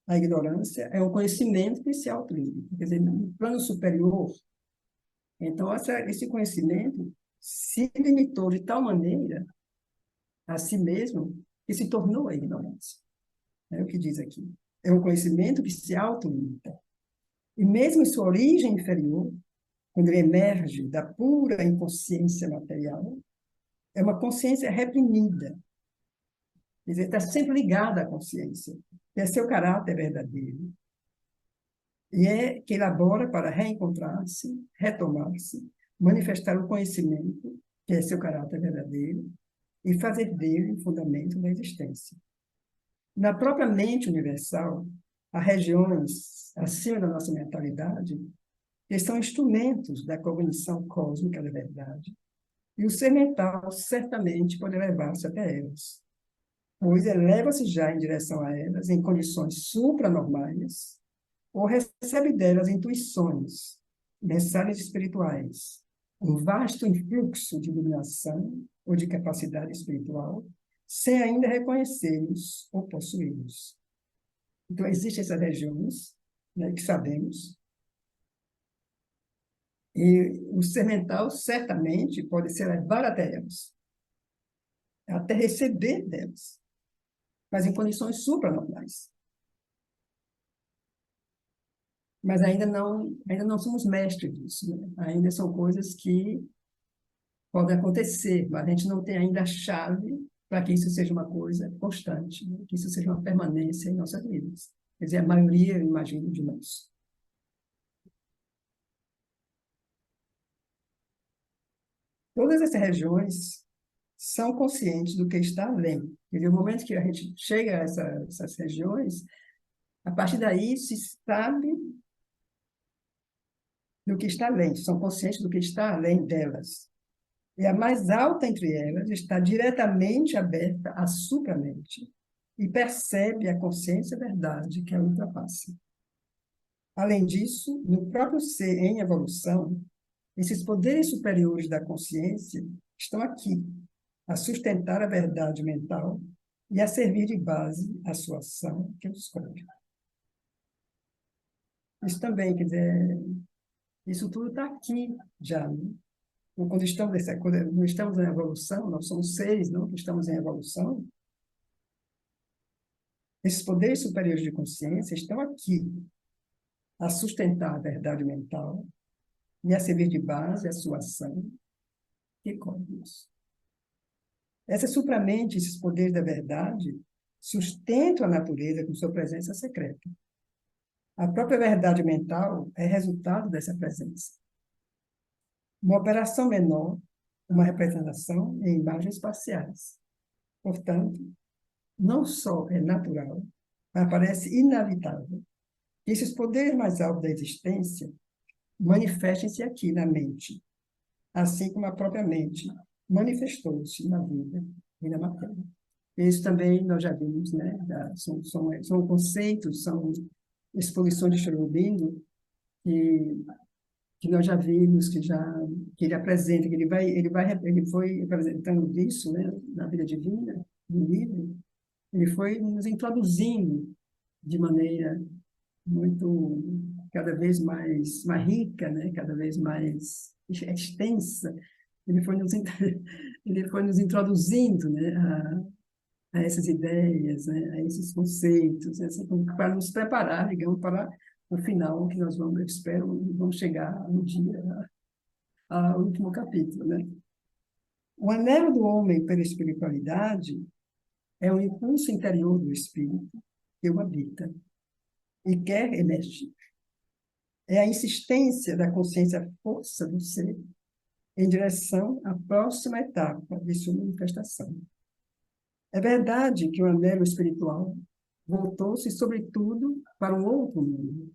a ignorância é um conhecimento que se autolimita. Quer dizer, no plano superior, então, esse conhecimento se limitou de tal maneira a si mesmo que se tornou a ignorância. É o que diz aqui. É um conhecimento que se autolimita. E mesmo em sua origem inferior, quando ele emerge da pura inconsciência material, é uma consciência reprimida. Quer dizer, está sempre ligada à consciência, que é seu caráter verdadeiro. E é que elabora para reencontrar-se, retomar-se, manifestar o conhecimento, que é seu caráter verdadeiro, e fazer dele o fundamento da existência. Na própria mente universal, há regiões acima da nossa mentalidade que são instrumentos da cognição cósmica da verdade, e o ser mental certamente pode levar-se até elas, pois eleva-se já em direção a elas em condições supranormais, ou recebe delas intuições, mensagens espirituais, um vasto influxo de iluminação ou de capacidade espiritual, sem ainda reconhecê-los ou possuí-los. Então, existem essas regiões, né, que sabemos, e o ser mental certamente pode ser levado até elas, até receber delas, mas em condições supranormais. Mas ainda não somos mestres disso, né? Ainda são coisas que podem acontecer, mas a gente não tem ainda a chave para que isso seja uma coisa constante, né? Que isso seja uma permanência em nossas vidas. Quer dizer, a maioria, eu imagino, de nós. Todas essas regiões são conscientes do que está além. Quer dizer, no momento que a gente chega a essas regiões, a partir daí se sabe do que está além, são conscientes do que está além delas. E a mais alta entre elas está diretamente aberta à supramente e percebe a consciência verdade que a ultrapassa. Além disso, no próprio ser em evolução, esses poderes superiores da consciência estão aqui, a sustentar a verdade mental e a servir de base à sua ação que os escolhe. Isso também, quer dizer, isso tudo está aqui já, né? Quando estamos em evolução, nós somos seres, não, que estamos em evolução, esses poderes superiores de consciência estão aqui a sustentar a verdade mental e a servir de base à sua ação e códigos. Essa supramente, esses poderes da verdade, sustentam a natureza com sua presença secreta. A própria verdade mental é resultado dessa presença. Uma operação menor, uma representação em imagens espaciais. Portanto, não só é natural, mas parece inevitável que esses poderes mais altos da existência manifestem-se aqui na mente, assim como a própria mente manifestou-se na vida e na matéria. Isso também nós já vimos, né? São conceitos, são exposições de Aurobindo que nós já vimos, que ele apresenta, que ele foi apresentando isso, né? Na vida divina, no livro, ele foi nos introduzindo de maneira muito cada vez mais rica, né? Cada vez mais extensa. Ele foi nos ele foi nos introduzindo, né? A essas ideias, né? A esses conceitos, assim, para nos preparar, digamos, para o final que nós vamos, eu espero, vamos chegar no dia ao último capítulo, né? O anelo do homem pela espiritualidade é o impulso interior do espírito que o habita e quer emergir. É a insistência da consciência força do ser em direção à próxima etapa de sua manifestação. É verdade que o anelo espiritual voltou-se, sobretudo, para um outro mundo,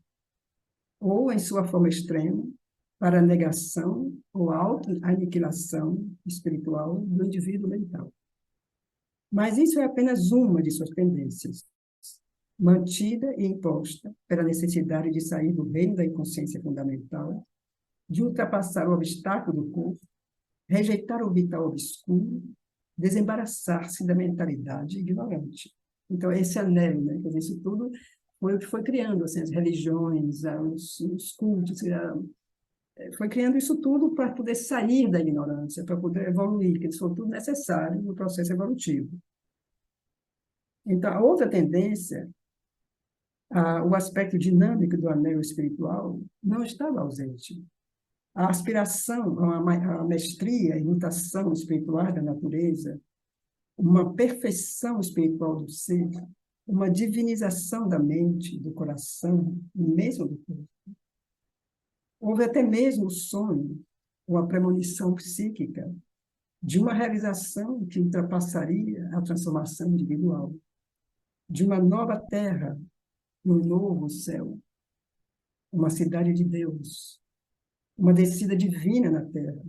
ou, em sua forma extrema, para a negação ou auto-aniquilação espiritual do indivíduo mental. Mas isso é apenas uma de suas tendências, mantida e imposta pela necessidade de sair do reino da inconsciência fundamental, de ultrapassar o obstáculo do corpo, rejeitar o vital obscuro, desembaraçar-se da mentalidade ignorante. Então, esse anelo, né? Quer dizer, isso tudo foi o que foi criando assim, as religiões, os cultos, foi criando isso tudo para poder sair da ignorância, para poder evoluir, que isso foi tudo necessário no processo evolutivo. Então, a outra tendência, o aspecto dinâmico do anel espiritual, não estava ausente. A aspiração a mestria e mutação espiritual da natureza, uma perfeição espiritual do ser, uma divinização da mente, do coração e mesmo do corpo. Houve até mesmo o sonho, uma premonição psíquica de uma realização que ultrapassaria a transformação individual, de uma nova terra e um novo céu, uma cidade de Deus, uma descida divina na terra,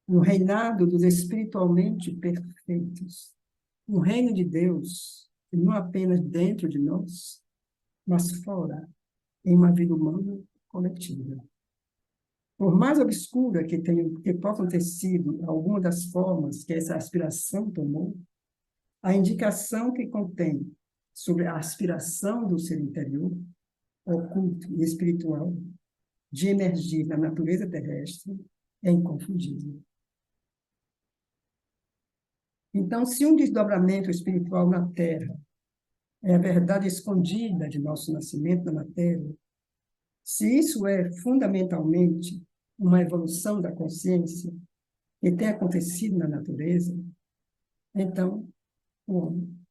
um reinado dos espiritualmente perfeitos, um reino de Deus, que não apenas dentro de nós, mas fora, em uma vida humana coletiva. Por mais obscura que possam ter sido alguma das formas que essa aspiração tomou, a indicação que contém sobre a aspiração do ser interior, oculto e espiritual, de emergir na natureza terrestre, é inconfundível. Então, se um desdobramento espiritual na Terra é a verdade escondida de nosso nascimento na matéria, se isso é fundamentalmente uma evolução da consciência que tem acontecido na natureza, então o homem,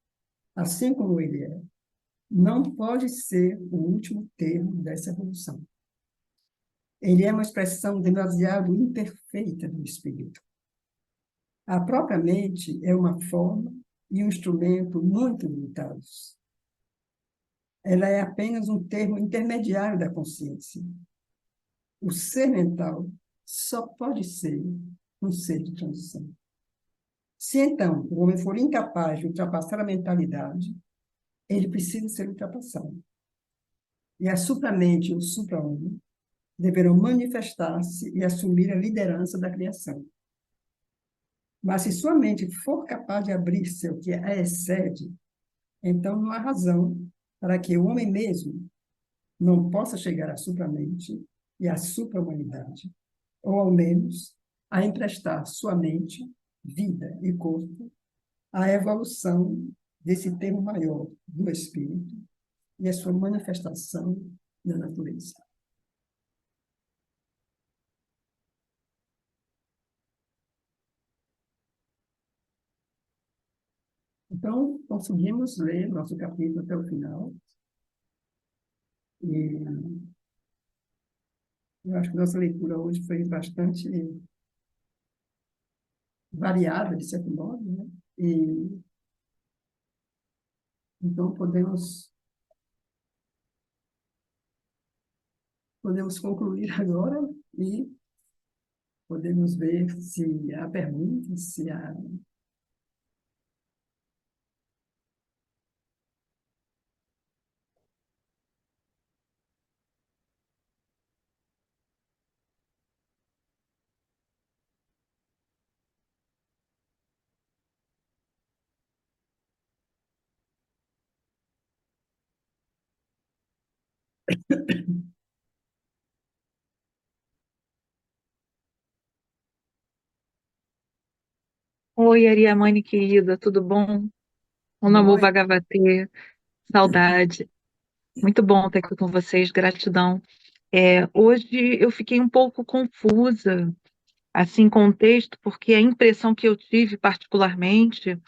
assim como ele é, não pode ser o último termo dessa evolução. Ele é uma expressão demasiado imperfeita do espírito. A própria mente é uma forma e um instrumento muito limitados. Ela é apenas um termo intermediário da consciência. O ser mental só pode ser um ser de transição. Se então o homem for incapaz de ultrapassar a mentalidade, ele precisa ser ultrapassado. E a supramente e o supra-homem deverão manifestar-se e assumir a liderança da criação. Mas se sua mente for capaz de abrir-se ao que a excede, então não há razão para que o homem mesmo não possa chegar à supramente e à supra-humanidade, ou ao menos a emprestar sua mente, vida e corpo à evolução desse termo maior do espírito e a sua manifestação na natureza. Então, conseguimos ler nosso capítulo até o final. E eu acho que nossa leitura hoje foi bastante variada, de certo modo, né? E, então, podemos concluir agora e podemos ver se há perguntas, se há... Oi, Ariamane querida, tudo bom? O Namo Bom, Bhagavate, saudade. Muito bom estar aqui com vocês, gratidão. Hoje eu fiquei um pouco confusa, assim, com o texto, porque a impressão que eu tive particularmente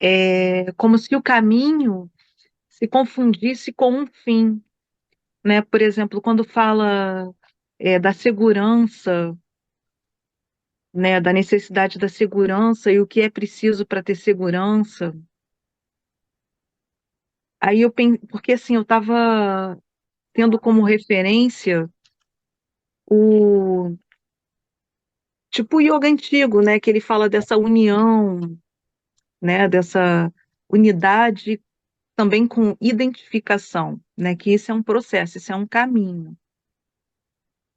é como se o caminho se confundisse com um fim, né? Por exemplo, quando fala da segurança, né, da necessidade da segurança e o que é preciso para ter segurança. Aí eu pensei, porque assim, eu estava tendo como referência o tipo o yoga antigo, né, que ele fala dessa união, né, dessa unidade também com identificação, né, que isso é um processo, isso é um caminho,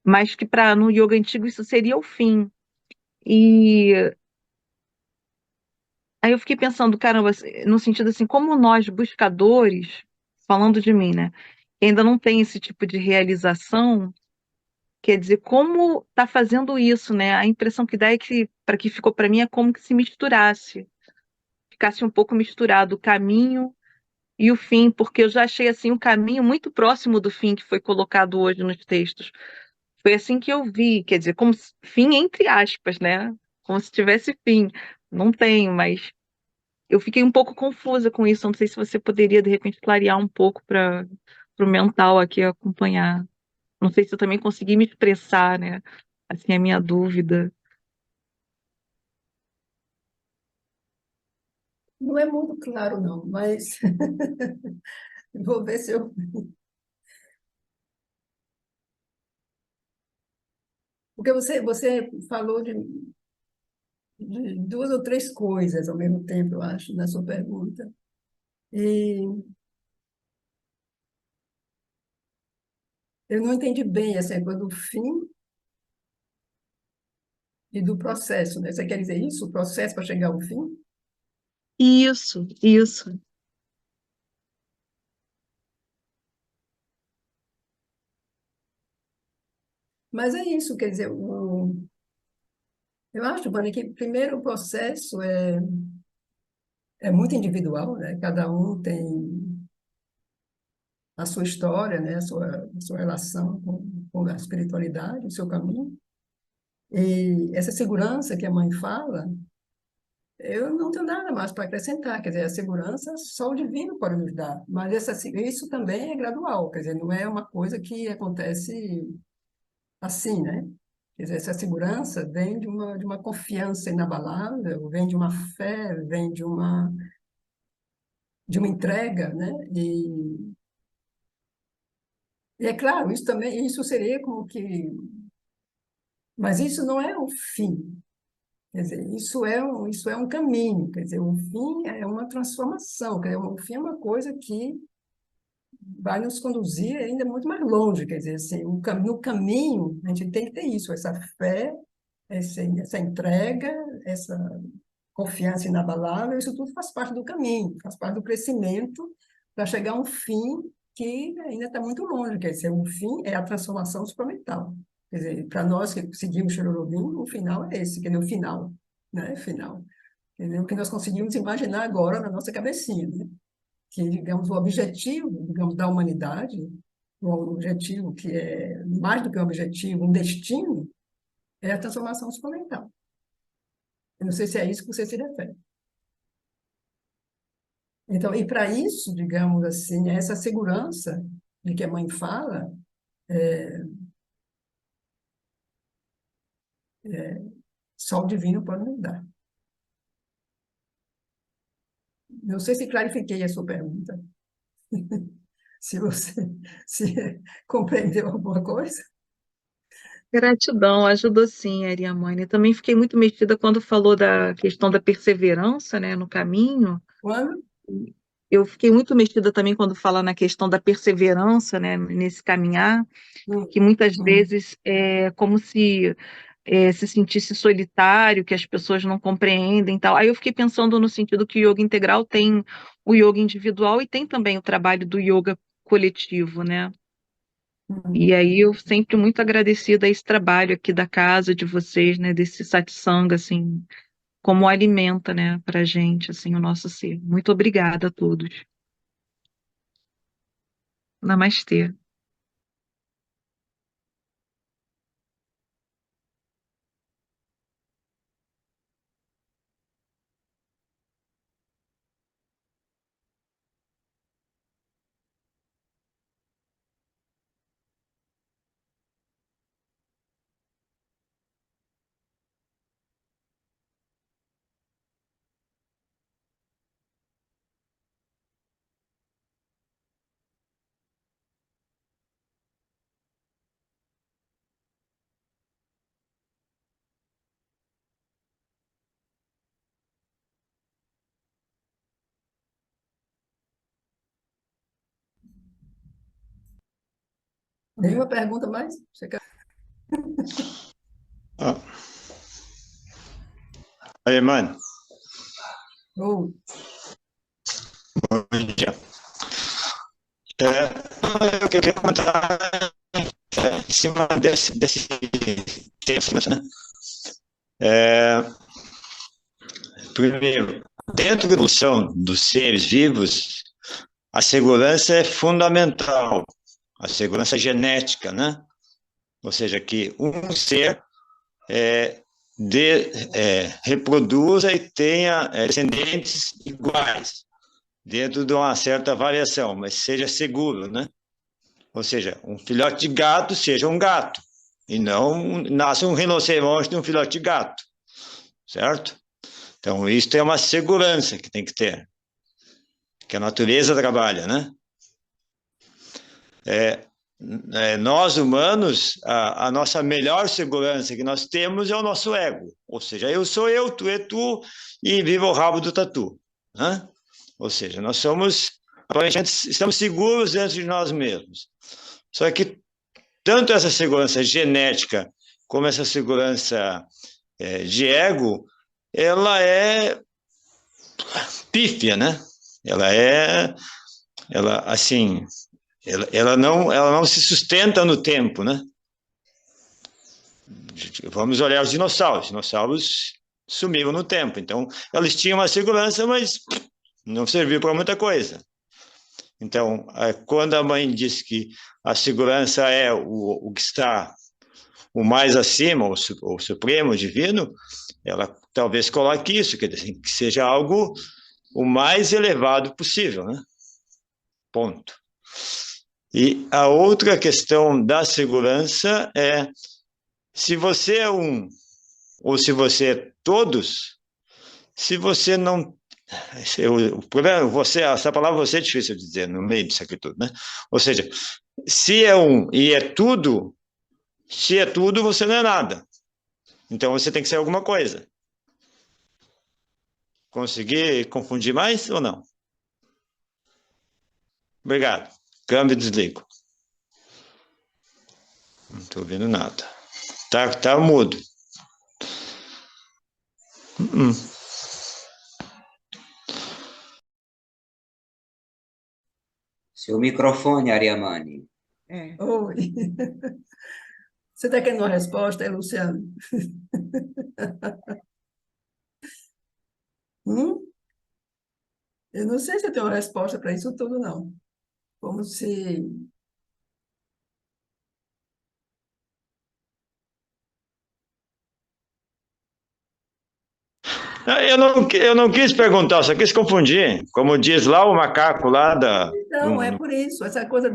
mas que para no yoga antigo isso seria o fim. E aí eu fiquei pensando, caramba, no sentido assim, como nós buscadores falando de mim, né? Que ainda não tem esse tipo de realização, quer dizer, como tá fazendo isso, né? A impressão que dá é que, para que ficou para mim, é como que se misturasse, ficasse um pouco misturado o caminho e o fim, porque eu já achei assim o caminho muito próximo do fim que foi colocado hoje nos textos. Foi assim que eu vi, quer dizer, como fim entre aspas, né? Como se tivesse fim. Não tenho, mas eu fiquei um pouco confusa com isso. Não sei se você poderia, de repente, clarear um pouco para o mental aqui acompanhar. Não sei se eu também consegui me expressar, né? Assim, a minha dúvida. Não é muito claro, não, mas vou ver se eu. Porque você falou de duas ou três coisas ao mesmo tempo, eu acho, na sua pergunta. E eu não entendi bem essa coisa do fim e do processo, né? Você quer dizer isso? O processo para chegar ao fim? Isso, isso. Mas é isso, quer dizer, eu acho, Vânia, que primeiro o processo é muito individual, né? Cada um tem a sua história, né? A sua relação com a espiritualidade, o seu caminho. E essa segurança que a mãe fala, eu não tenho nada mais para acrescentar. Quer dizer, a segurança só o divino pode nos dar. Mas isso também é gradual, quer dizer, não é uma coisa que acontece assim, né? Quer dizer, essa segurança vem de uma confiança inabalável, vem de uma fé, vem de uma entrega, né? E é claro, isso também, isso seria como que, mas isso não é o fim. Quer dizer, isso é um caminho, quer dizer, o fim é uma transformação, quer dizer, o fim é uma coisa que vai nos conduzir ainda muito mais longe, quer dizer, assim, no caminho a gente tem que ter isso, essa fé, essa entrega, essa confiança inabalável, isso tudo faz parte do caminho, faz parte do crescimento para chegar a um fim que ainda está muito longe, quer dizer, o fim é a transformação supramental. Quer dizer, para nós que seguimos Xerolobim, o final é esse, quer dizer, o final, né? Final. Quer dizer, o que nós conseguimos imaginar agora na nossa cabecinha, né? Que, digamos, o objetivo, digamos, da humanidade, o objetivo que é mais do que um objetivo, um destino, é a transformação supramental. Eu não sei se é isso que você se refere. Então, e para isso, digamos assim, essa segurança de que a mãe fala, só o divino pode nos dar. Não sei se clarifiquei a sua pergunta, se você se compreendeu alguma coisa. Gratidão, ajudou sim, Ariamane. Também fiquei muito mexida quando falou da questão da perseverança, né, no caminho. Quando? Eu fiquei muito mexida também quando fala na questão da perseverança, né, nesse caminhar, Hum, que muitas hum, vezes é como se se sentisse solitário, que as pessoas não compreendem e tal. Aí eu fiquei pensando no sentido que o yoga integral tem o yoga individual e tem também o trabalho do yoga coletivo, né? E hum. aí eu sempre muito agradecida a esse trabalho aqui da casa de vocês, né, desse satsang, assim, como alimenta, né, pra gente, assim, o nosso ser. Muito obrigada a todos. Namastê. Nenhuma pergunta mais? Você quer? Ah, oi, mano. Ou, Bom dia. Eu queria comentar em cima desse tema, né? É, primeiro, dentro da evolução dos seres vivos, a segurança é fundamental, a segurança genética, né? Ou seja, que um ser reproduza e tenha descendentes iguais, dentro de uma certa variação, mas seja seguro, né? Ou seja, um filhote de gato seja um gato, e não nasce um rinoceronte de um filhote de gato, certo? Então, isso é uma segurança que tem que ter, que a natureza trabalha, né? Nós, humanos, a nossa melhor segurança que nós temos é o nosso ego. Ou seja, eu sou eu, tu é tu, e viva o rabo do tatu, né? Ou seja, nós somos, aparentemente, estamos seguros dentro de nós mesmos. Só que tanto essa segurança genética como essa segurança de ego, ela é pífia, né? Ela assim, ela não se sustenta no tempo, né? Vamos olhar os dinossauros. Os dinossauros sumiram no tempo. Então, eles tinham uma segurança, mas não serviu para muita coisa. Então, quando a mãe diz que a segurança é o que está o mais acima, o supremo, o divino, ela talvez coloque isso, quer dizer, que seja algo o mais elevado possível, né? Ponto. E a outra questão da segurança é se você é um ou se você é todos, se você não. O problema, essa palavra você é difícil de dizer no meio disso aqui tudo, né? Ou seja, se é um e é tudo, se é tudo, você não é nada. Então você tem que ser alguma coisa. Consegui confundir mais ou não? Obrigado. Câmbio e desligo. Não estou ouvindo nada. Tá mudo. Seu microfone, Ariamani. Oi. Você está querendo uma resposta, Luciano? Hum? Eu não sei se eu tenho uma resposta para isso tudo, não. Como se... Eu não quis perguntar, só quis confundir. Como diz lá o macaco lá da. Então, é por isso, essa coisa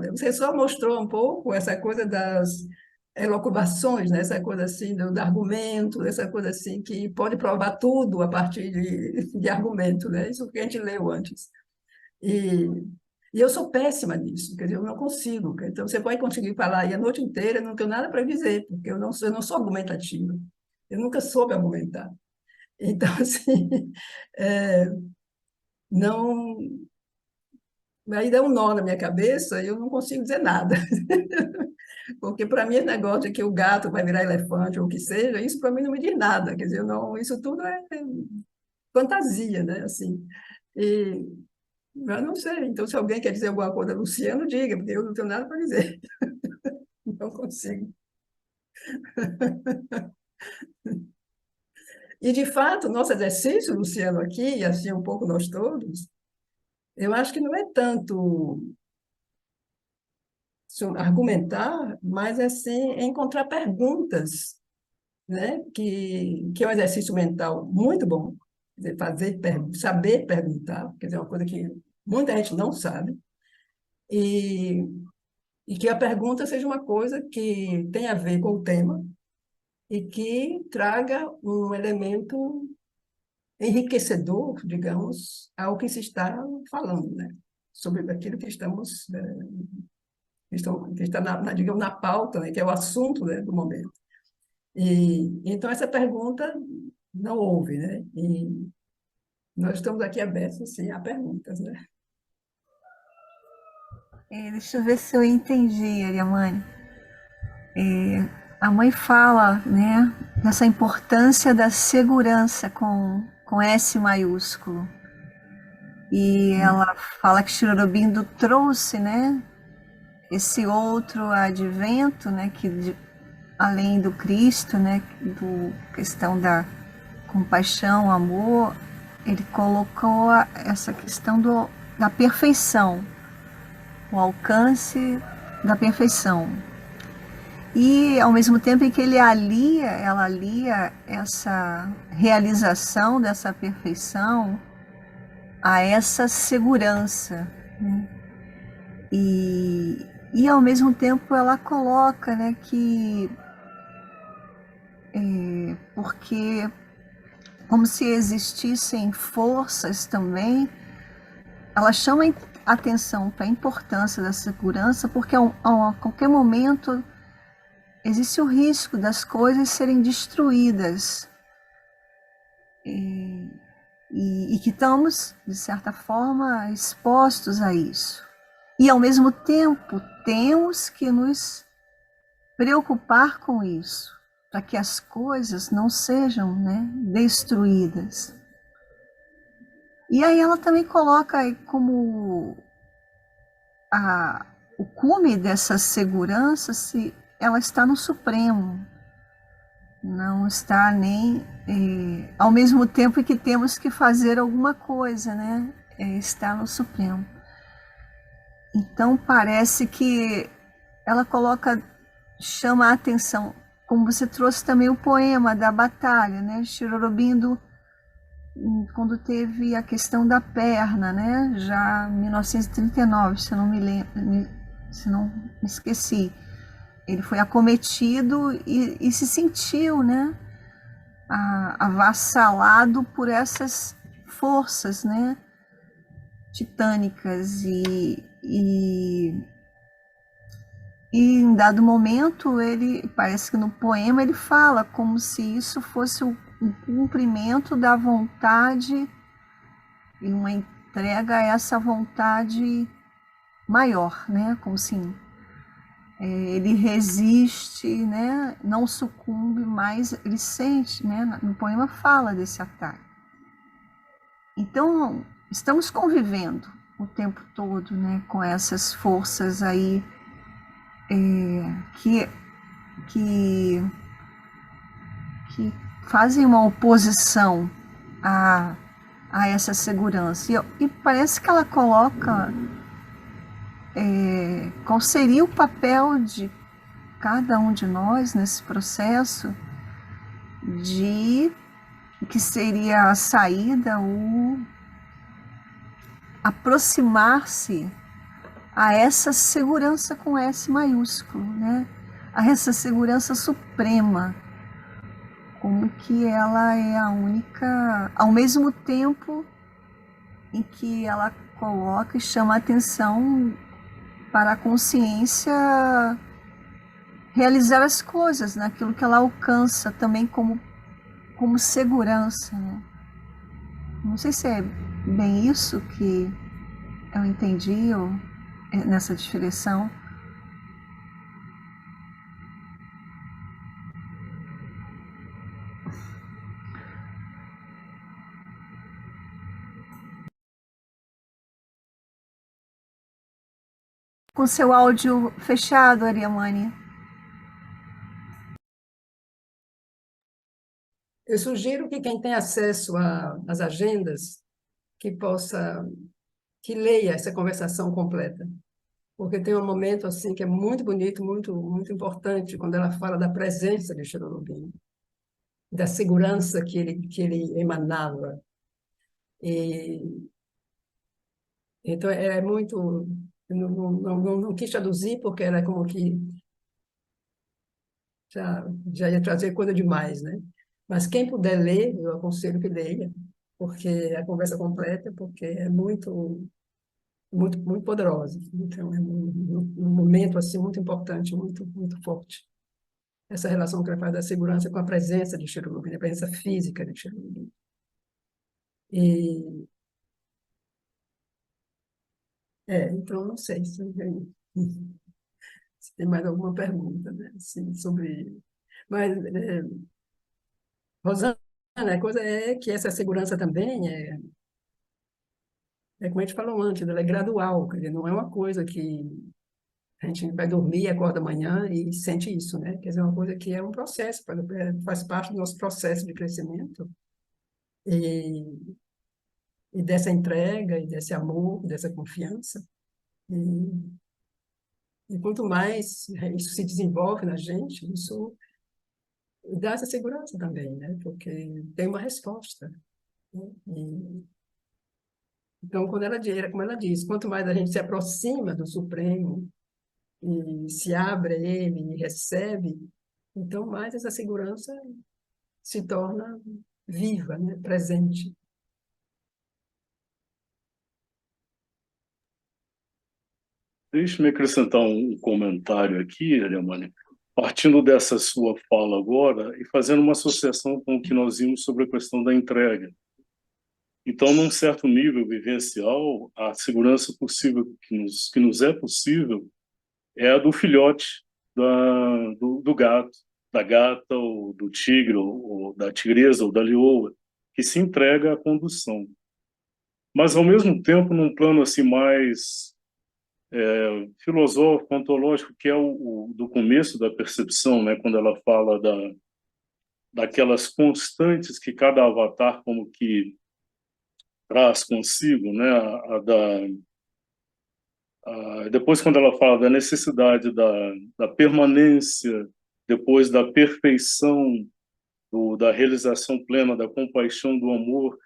Você só mostrou um pouco essa coisa das elucubrações, né? Essa coisa assim do argumento, essa coisa assim que pode provar tudo a partir de argumento, né? Isso que a gente leu antes. E, e eu sou péssima nisso, quer dizer, eu não consigo. Então, você pode conseguir falar aí a noite inteira, eu não tenho nada para dizer, porque eu não sou argumentativa. Eu nunca soube argumentar. Então, assim, é, não... Aí dá um nó na minha cabeça e eu não consigo dizer nada. Porque para mim, esse negócio de que o gato vai virar elefante ou o que seja, isso para mim não me diz nada. Quer dizer, eu não, isso tudo é fantasia, né? Assim, e eu não sei. Então, se alguém quer dizer alguma coisa, Luciano, diga, porque eu não tenho nada para dizer. Não consigo. E, de fato, nosso exercício, Luciano, aqui, e assim um pouco nós todos, eu acho que não é tanto argumentar, mas assim, encontrar perguntas, né? Que é um exercício mental muito bom. Quer dizer, saber perguntar, quer dizer, é uma coisa que muita gente não sabe, e, e que a pergunta seja uma coisa que tenha a ver com o tema e que traga um elemento enriquecedor, digamos, ao que se está falando, né? Sobre aquilo que que está digamos, na pauta, né? Que é o assunto, né, do momento. E então essa pergunta não houve, né? E nós estamos aqui abertos, sim, a perguntas, né? Deixa eu ver se eu entendi, Ariamani. A mãe fala, né, dessa importância da segurança com S maiúsculo. E ela fala que Sri Aurobindo trouxe, né, esse outro advento, né, além do Cristo, né, do questão da compaixão, amor, ele colocou essa questão da perfeição, o alcance da perfeição. E ao mesmo tempo em que ela alia essa realização dessa perfeição a essa segurança, né? E ao mesmo tempo ela coloca, né, que porque como se existissem forças também, ela chama atenção para a importância da segurança, porque a qualquer momento existe o risco das coisas serem destruídas. E que estamos, de certa forma, expostos a isso. E, ao mesmo tempo, temos que nos preocupar com isso, para que as coisas não sejam, né, destruídas. E aí ela também coloca como o cume dessa segurança se ela está no Supremo, não está nem ao mesmo tempo que temos que fazer alguma coisa, né? Está no Supremo. Então parece que ela chama a atenção, como você trouxe também o poema da batalha, né? Sri Aurobindo, quando teve a questão da perna, né? Já em 1939, se eu não me lembro, se não me esqueci, ele foi acometido e se sentiu, né? Avassalado por essas forças, né, titânicas e em dado momento ele parece que no poema ele fala como se isso fosse um cumprimento da vontade e uma entrega a essa vontade maior, né, como assim ele resiste, né, não sucumbe, mas ele sente, né, no poema fala desse ataque. Então, estamos convivendo o tempo todo, né, com essas forças aí que, que, que fazem uma oposição a essa segurança. E parece que ela coloca qual seria o papel de cada um de nós nesse processo de que seria a saída, o aproximar-se a essa segurança com S maiúsculo, né? A essa segurança suprema, como que ela é a única, ao mesmo tempo em que ela coloca e chama a atenção para a consciência realizar as coisas naquilo que ela alcança também como segurança, né? Não sei se é bem isso que eu entendi ou nessa direção. Com seu áudio fechado, Ariamani. Eu sugiro que quem tem acesso às agendas que leia essa conversação completa, porque tem um momento assim que é muito bonito, muito muito importante quando ela fala da presença de Cherubim, da segurança que ele emanava. E então é muito, eu não quis traduzir porque era como que já ia trazer coisa demais, né? Mas quem puder ler, eu aconselho que leia, porque a conversa completa, porque é muito poderosa. Então, é um momento assim muito importante, muito forte. Essa relação que ela faz da segurança com a presença de Cherubim, a presença física de Cherubim. E, então, não sei se tem mais alguma pergunta, né, assim, sobre... Mas, Rosana, a coisa é que essa segurança também como a gente falou antes, ela é gradual, quer dizer, não é uma coisa que a gente vai dormir, acorda amanhã e sente isso, né? Quer dizer, é uma coisa que é um processo, faz parte do nosso processo de crescimento e, e dessa entrega, e desse amor, dessa confiança. E, e quanto mais isso se desenvolve na gente, isso dá essa segurança também, né? Porque tem uma resposta, né? Então, como ela diz, quanto mais a gente se aproxima do Supremo e se abre a ele e recebe, então mais essa segurança se torna viva, né? Presente. Deixe-me acrescentar um comentário aqui, Alemani, partindo dessa sua fala agora e fazendo uma associação com o que nós vimos sobre a questão da entrega. Então, num certo nível vivencial, a segurança possível que nos é possível é a do filhote do gato, da gata, ou do tigre, ou da tigresa, ou da leoa, que se entrega à condução. Mas, ao mesmo tempo, num plano assim mais filosófico, ontológico, que é o do começo da percepção, né, quando ela fala daquelas constantes que cada avatar como que traz consigo, né, depois quando ela fala da necessidade da permanência, depois da perfeição, da realização plena, da compaixão, do amor,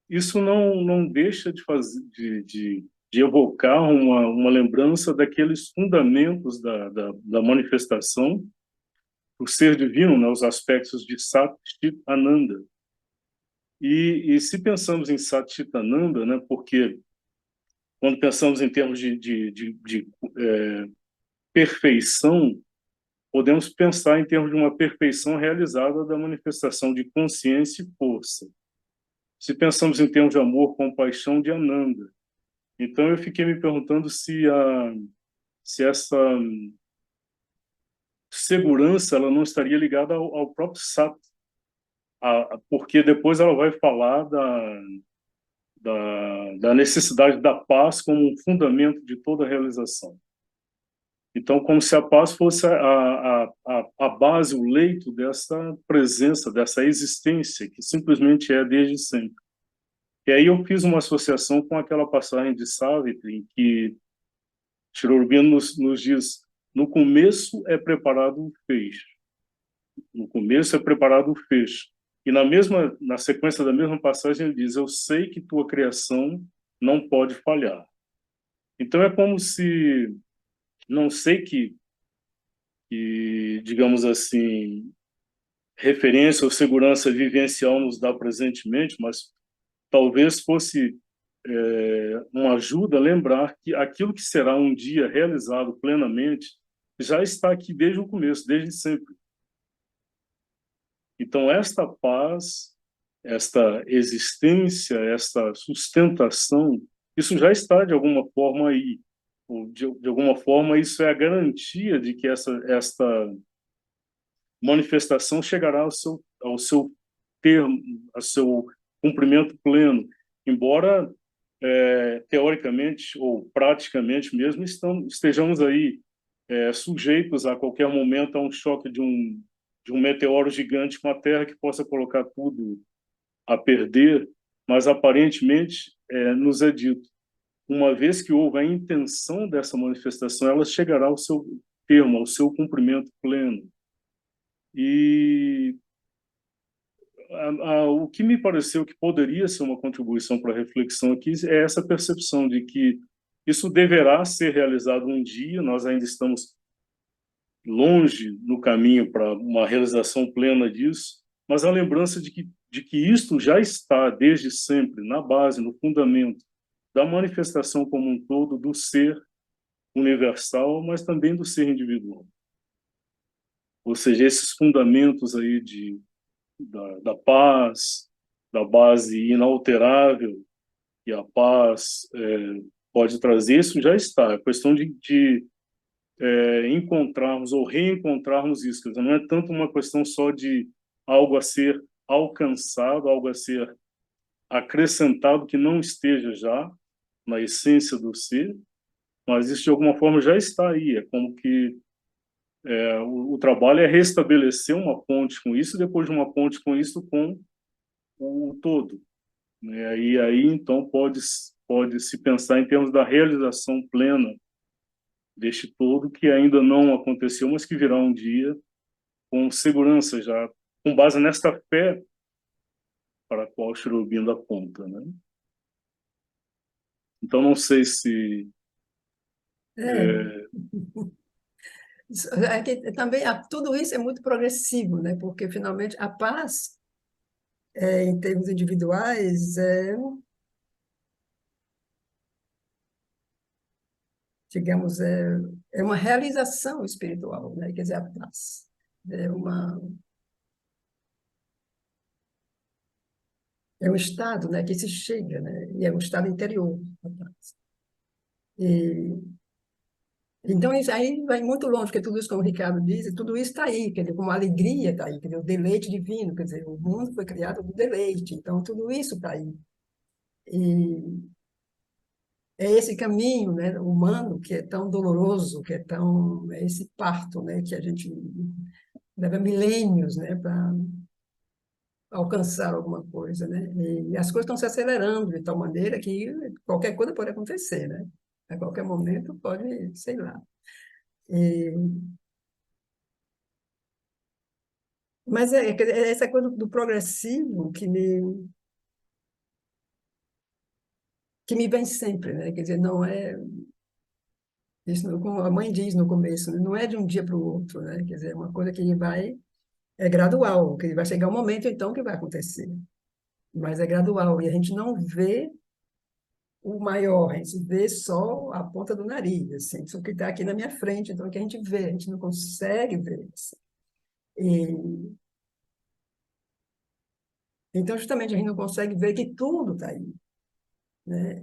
isso não deixa de fazer de evocar uma lembrança daqueles fundamentos da manifestação do ser divino, né, os aspectos de Sat Chit Ananda. E se pensamos em Sat Chit Ananda, né, porque quando pensamos em termos de perfeição, podemos pensar em termos de uma perfeição realizada da manifestação de consciência e força. Se pensamos em termos de amor, compaixão, de Ananda. Então eu fiquei me perguntando se essa segurança ela não estaria ligada ao próprio Sat, porque depois ela vai falar da necessidade da paz como um fundamento de toda a realização. Então, como se a paz fosse a base, o leito dessa presença, dessa existência, que simplesmente é desde sempre. E aí eu fiz uma associação com aquela passagem de Savitri, em que Sri Aurobindo nos diz: no começo é preparado o fecho. No começo é preparado o fecho. E na sequência da mesma passagem ele diz: eu sei que tua criação não pode falhar. Então é como se, não sei digamos assim, referência ou segurança vivencial nos dá presentemente, mas talvez fosse uma ajuda a lembrar que aquilo que será um dia realizado plenamente já está aqui desde o começo, desde sempre. Então, esta paz, esta existência, esta sustentação, isso já está de alguma forma aí. De alguma forma, isso é a garantia de que esta manifestação chegará ao seu termo, ao seu cumprimento pleno, embora teoricamente ou praticamente mesmo estejamos aí sujeitos a qualquer momento a um choque de um meteoro gigante com a Terra que possa colocar tudo a perder, mas aparentemente nos é dito, uma vez que houve a intenção dessa manifestação, ela chegará ao seu termo, ao seu cumprimento pleno. E o que me pareceu que poderia ser uma contribuição para a reflexão aqui é essa percepção de que isso deverá ser realizado um dia, nós ainda estamos longe no caminho para uma realização plena disso, mas a lembrança de que isto já está desde sempre na base, no fundamento da manifestação como um todo do ser universal, mas também do ser individual. Ou seja, esses fundamentos aí da paz, da base inalterável que a paz pode trazer, isso já está. É questão de encontrarmos ou reencontrarmos isso. Quer dizer, não é tanto uma questão só de algo a ser alcançado, algo a ser acrescentado que não esteja já, na essência do ser, mas isso de alguma forma já está aí. É como que o trabalho é restabelecer uma ponte com isso, e depois de uma ponte com isso, com o todo, né? E aí então pode se pensar em termos da realização plena deste todo, que ainda não aconteceu, mas que virá um dia com segurança, já com base nesta fé para a qual Sri Aurobindo aponta, né? Então não sei se É, é que também tudo isso é muito progressivo, né? Porque finalmente a paz, em termos individuais, digamos, é uma realização espiritual, né? Quer dizer, a paz é um estado, né? Que se chega, né? E é um estado interior, a paz. E então, isso aí vai muito longe, porque tudo isso, como o Ricardo diz, tudo isso está aí, quer dizer, como a alegria está aí, quer dizer, o deleite divino, quer dizer, o mundo foi criado do deleite, então tudo isso está aí. E é esse caminho, né, humano que é tão doloroso, que é tão, é esse parto, né, que a gente leva milênios, né, para alcançar alguma coisa, né? E as coisas estão se acelerando de tal maneira que qualquer coisa pode acontecer, né? A qualquer momento pode, sei lá. E mas quer dizer, essa coisa do progressivo que me vem sempre, né? Quer dizer, não é isso, como a mãe diz no começo, né? Não é de um dia para o outro, né? Quer dizer, é uma coisa que vai é gradual, que vai chegar um momento então que vai acontecer, mas é gradual e a gente não vê o maior, a gente vê só a ponta do nariz, assim, isso que está aqui na minha frente, então é o que a gente vê, a gente não consegue ver, assim. E então justamente a gente não consegue ver que tudo está aí, né?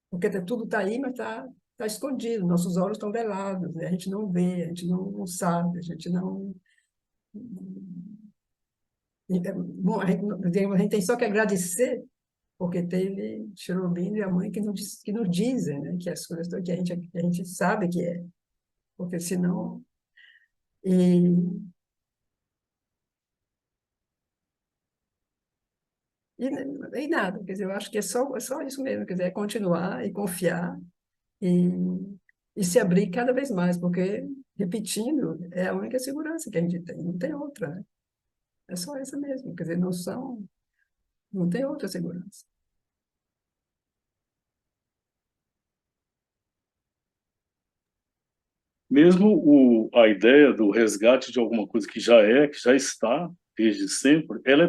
Porque tudo está aí, mas está escondido, nossos olhos estão velados, né? A gente não vê, a gente não sabe, a gente não. Bom, a gente tem só que agradecer, porque teve Cherubim e a mãe que nos dizem, né? Que as coisas que a gente sabe que é, porque senão. E, e, e nada, quer dizer, eu acho que é só isso mesmo, quer dizer, é continuar e confiar e, e se abrir cada vez mais, porque, repetindo, é a única segurança que a gente tem, não tem outra, né? É só essa mesmo, quer dizer, não tem outra segurança. mesmo a ideia do resgate de alguma coisa que já está desde sempre, ele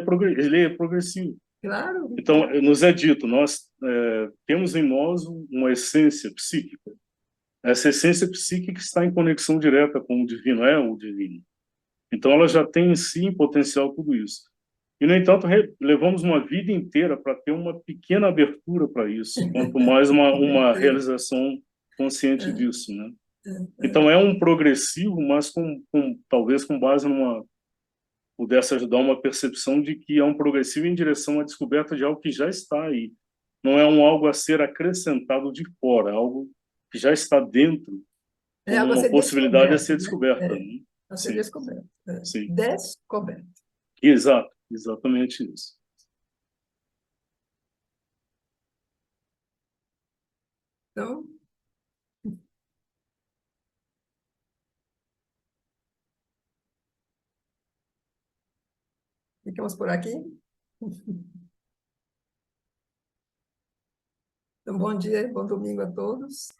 é progressivo. Claro, Então, nos é dito, nós temos em nós uma essência psíquica. Essa essência psíquica está em conexão direta com o divino, é o divino. Então, ela já tem em si, em potencial, tudo isso. E, no entanto, levamos uma vida inteira para ter uma pequena abertura para isso, quanto mais uma realização consciente disso, né? Então, é um progressivo, mas talvez com base pudesse ajudar uma percepção de que é um progressivo em direção à descoberta de algo que já está aí. Não é algo a ser acrescentado de fora, é algo que já está dentro, é como algo a uma ser possibilidade a descoberto, ser né? descoberta, É, né? a ser Sim, descoberto. sim. Descoberto. Exato, exatamente isso. Então, ficamos por aqui. Então, bom dia, bom domingo a todos.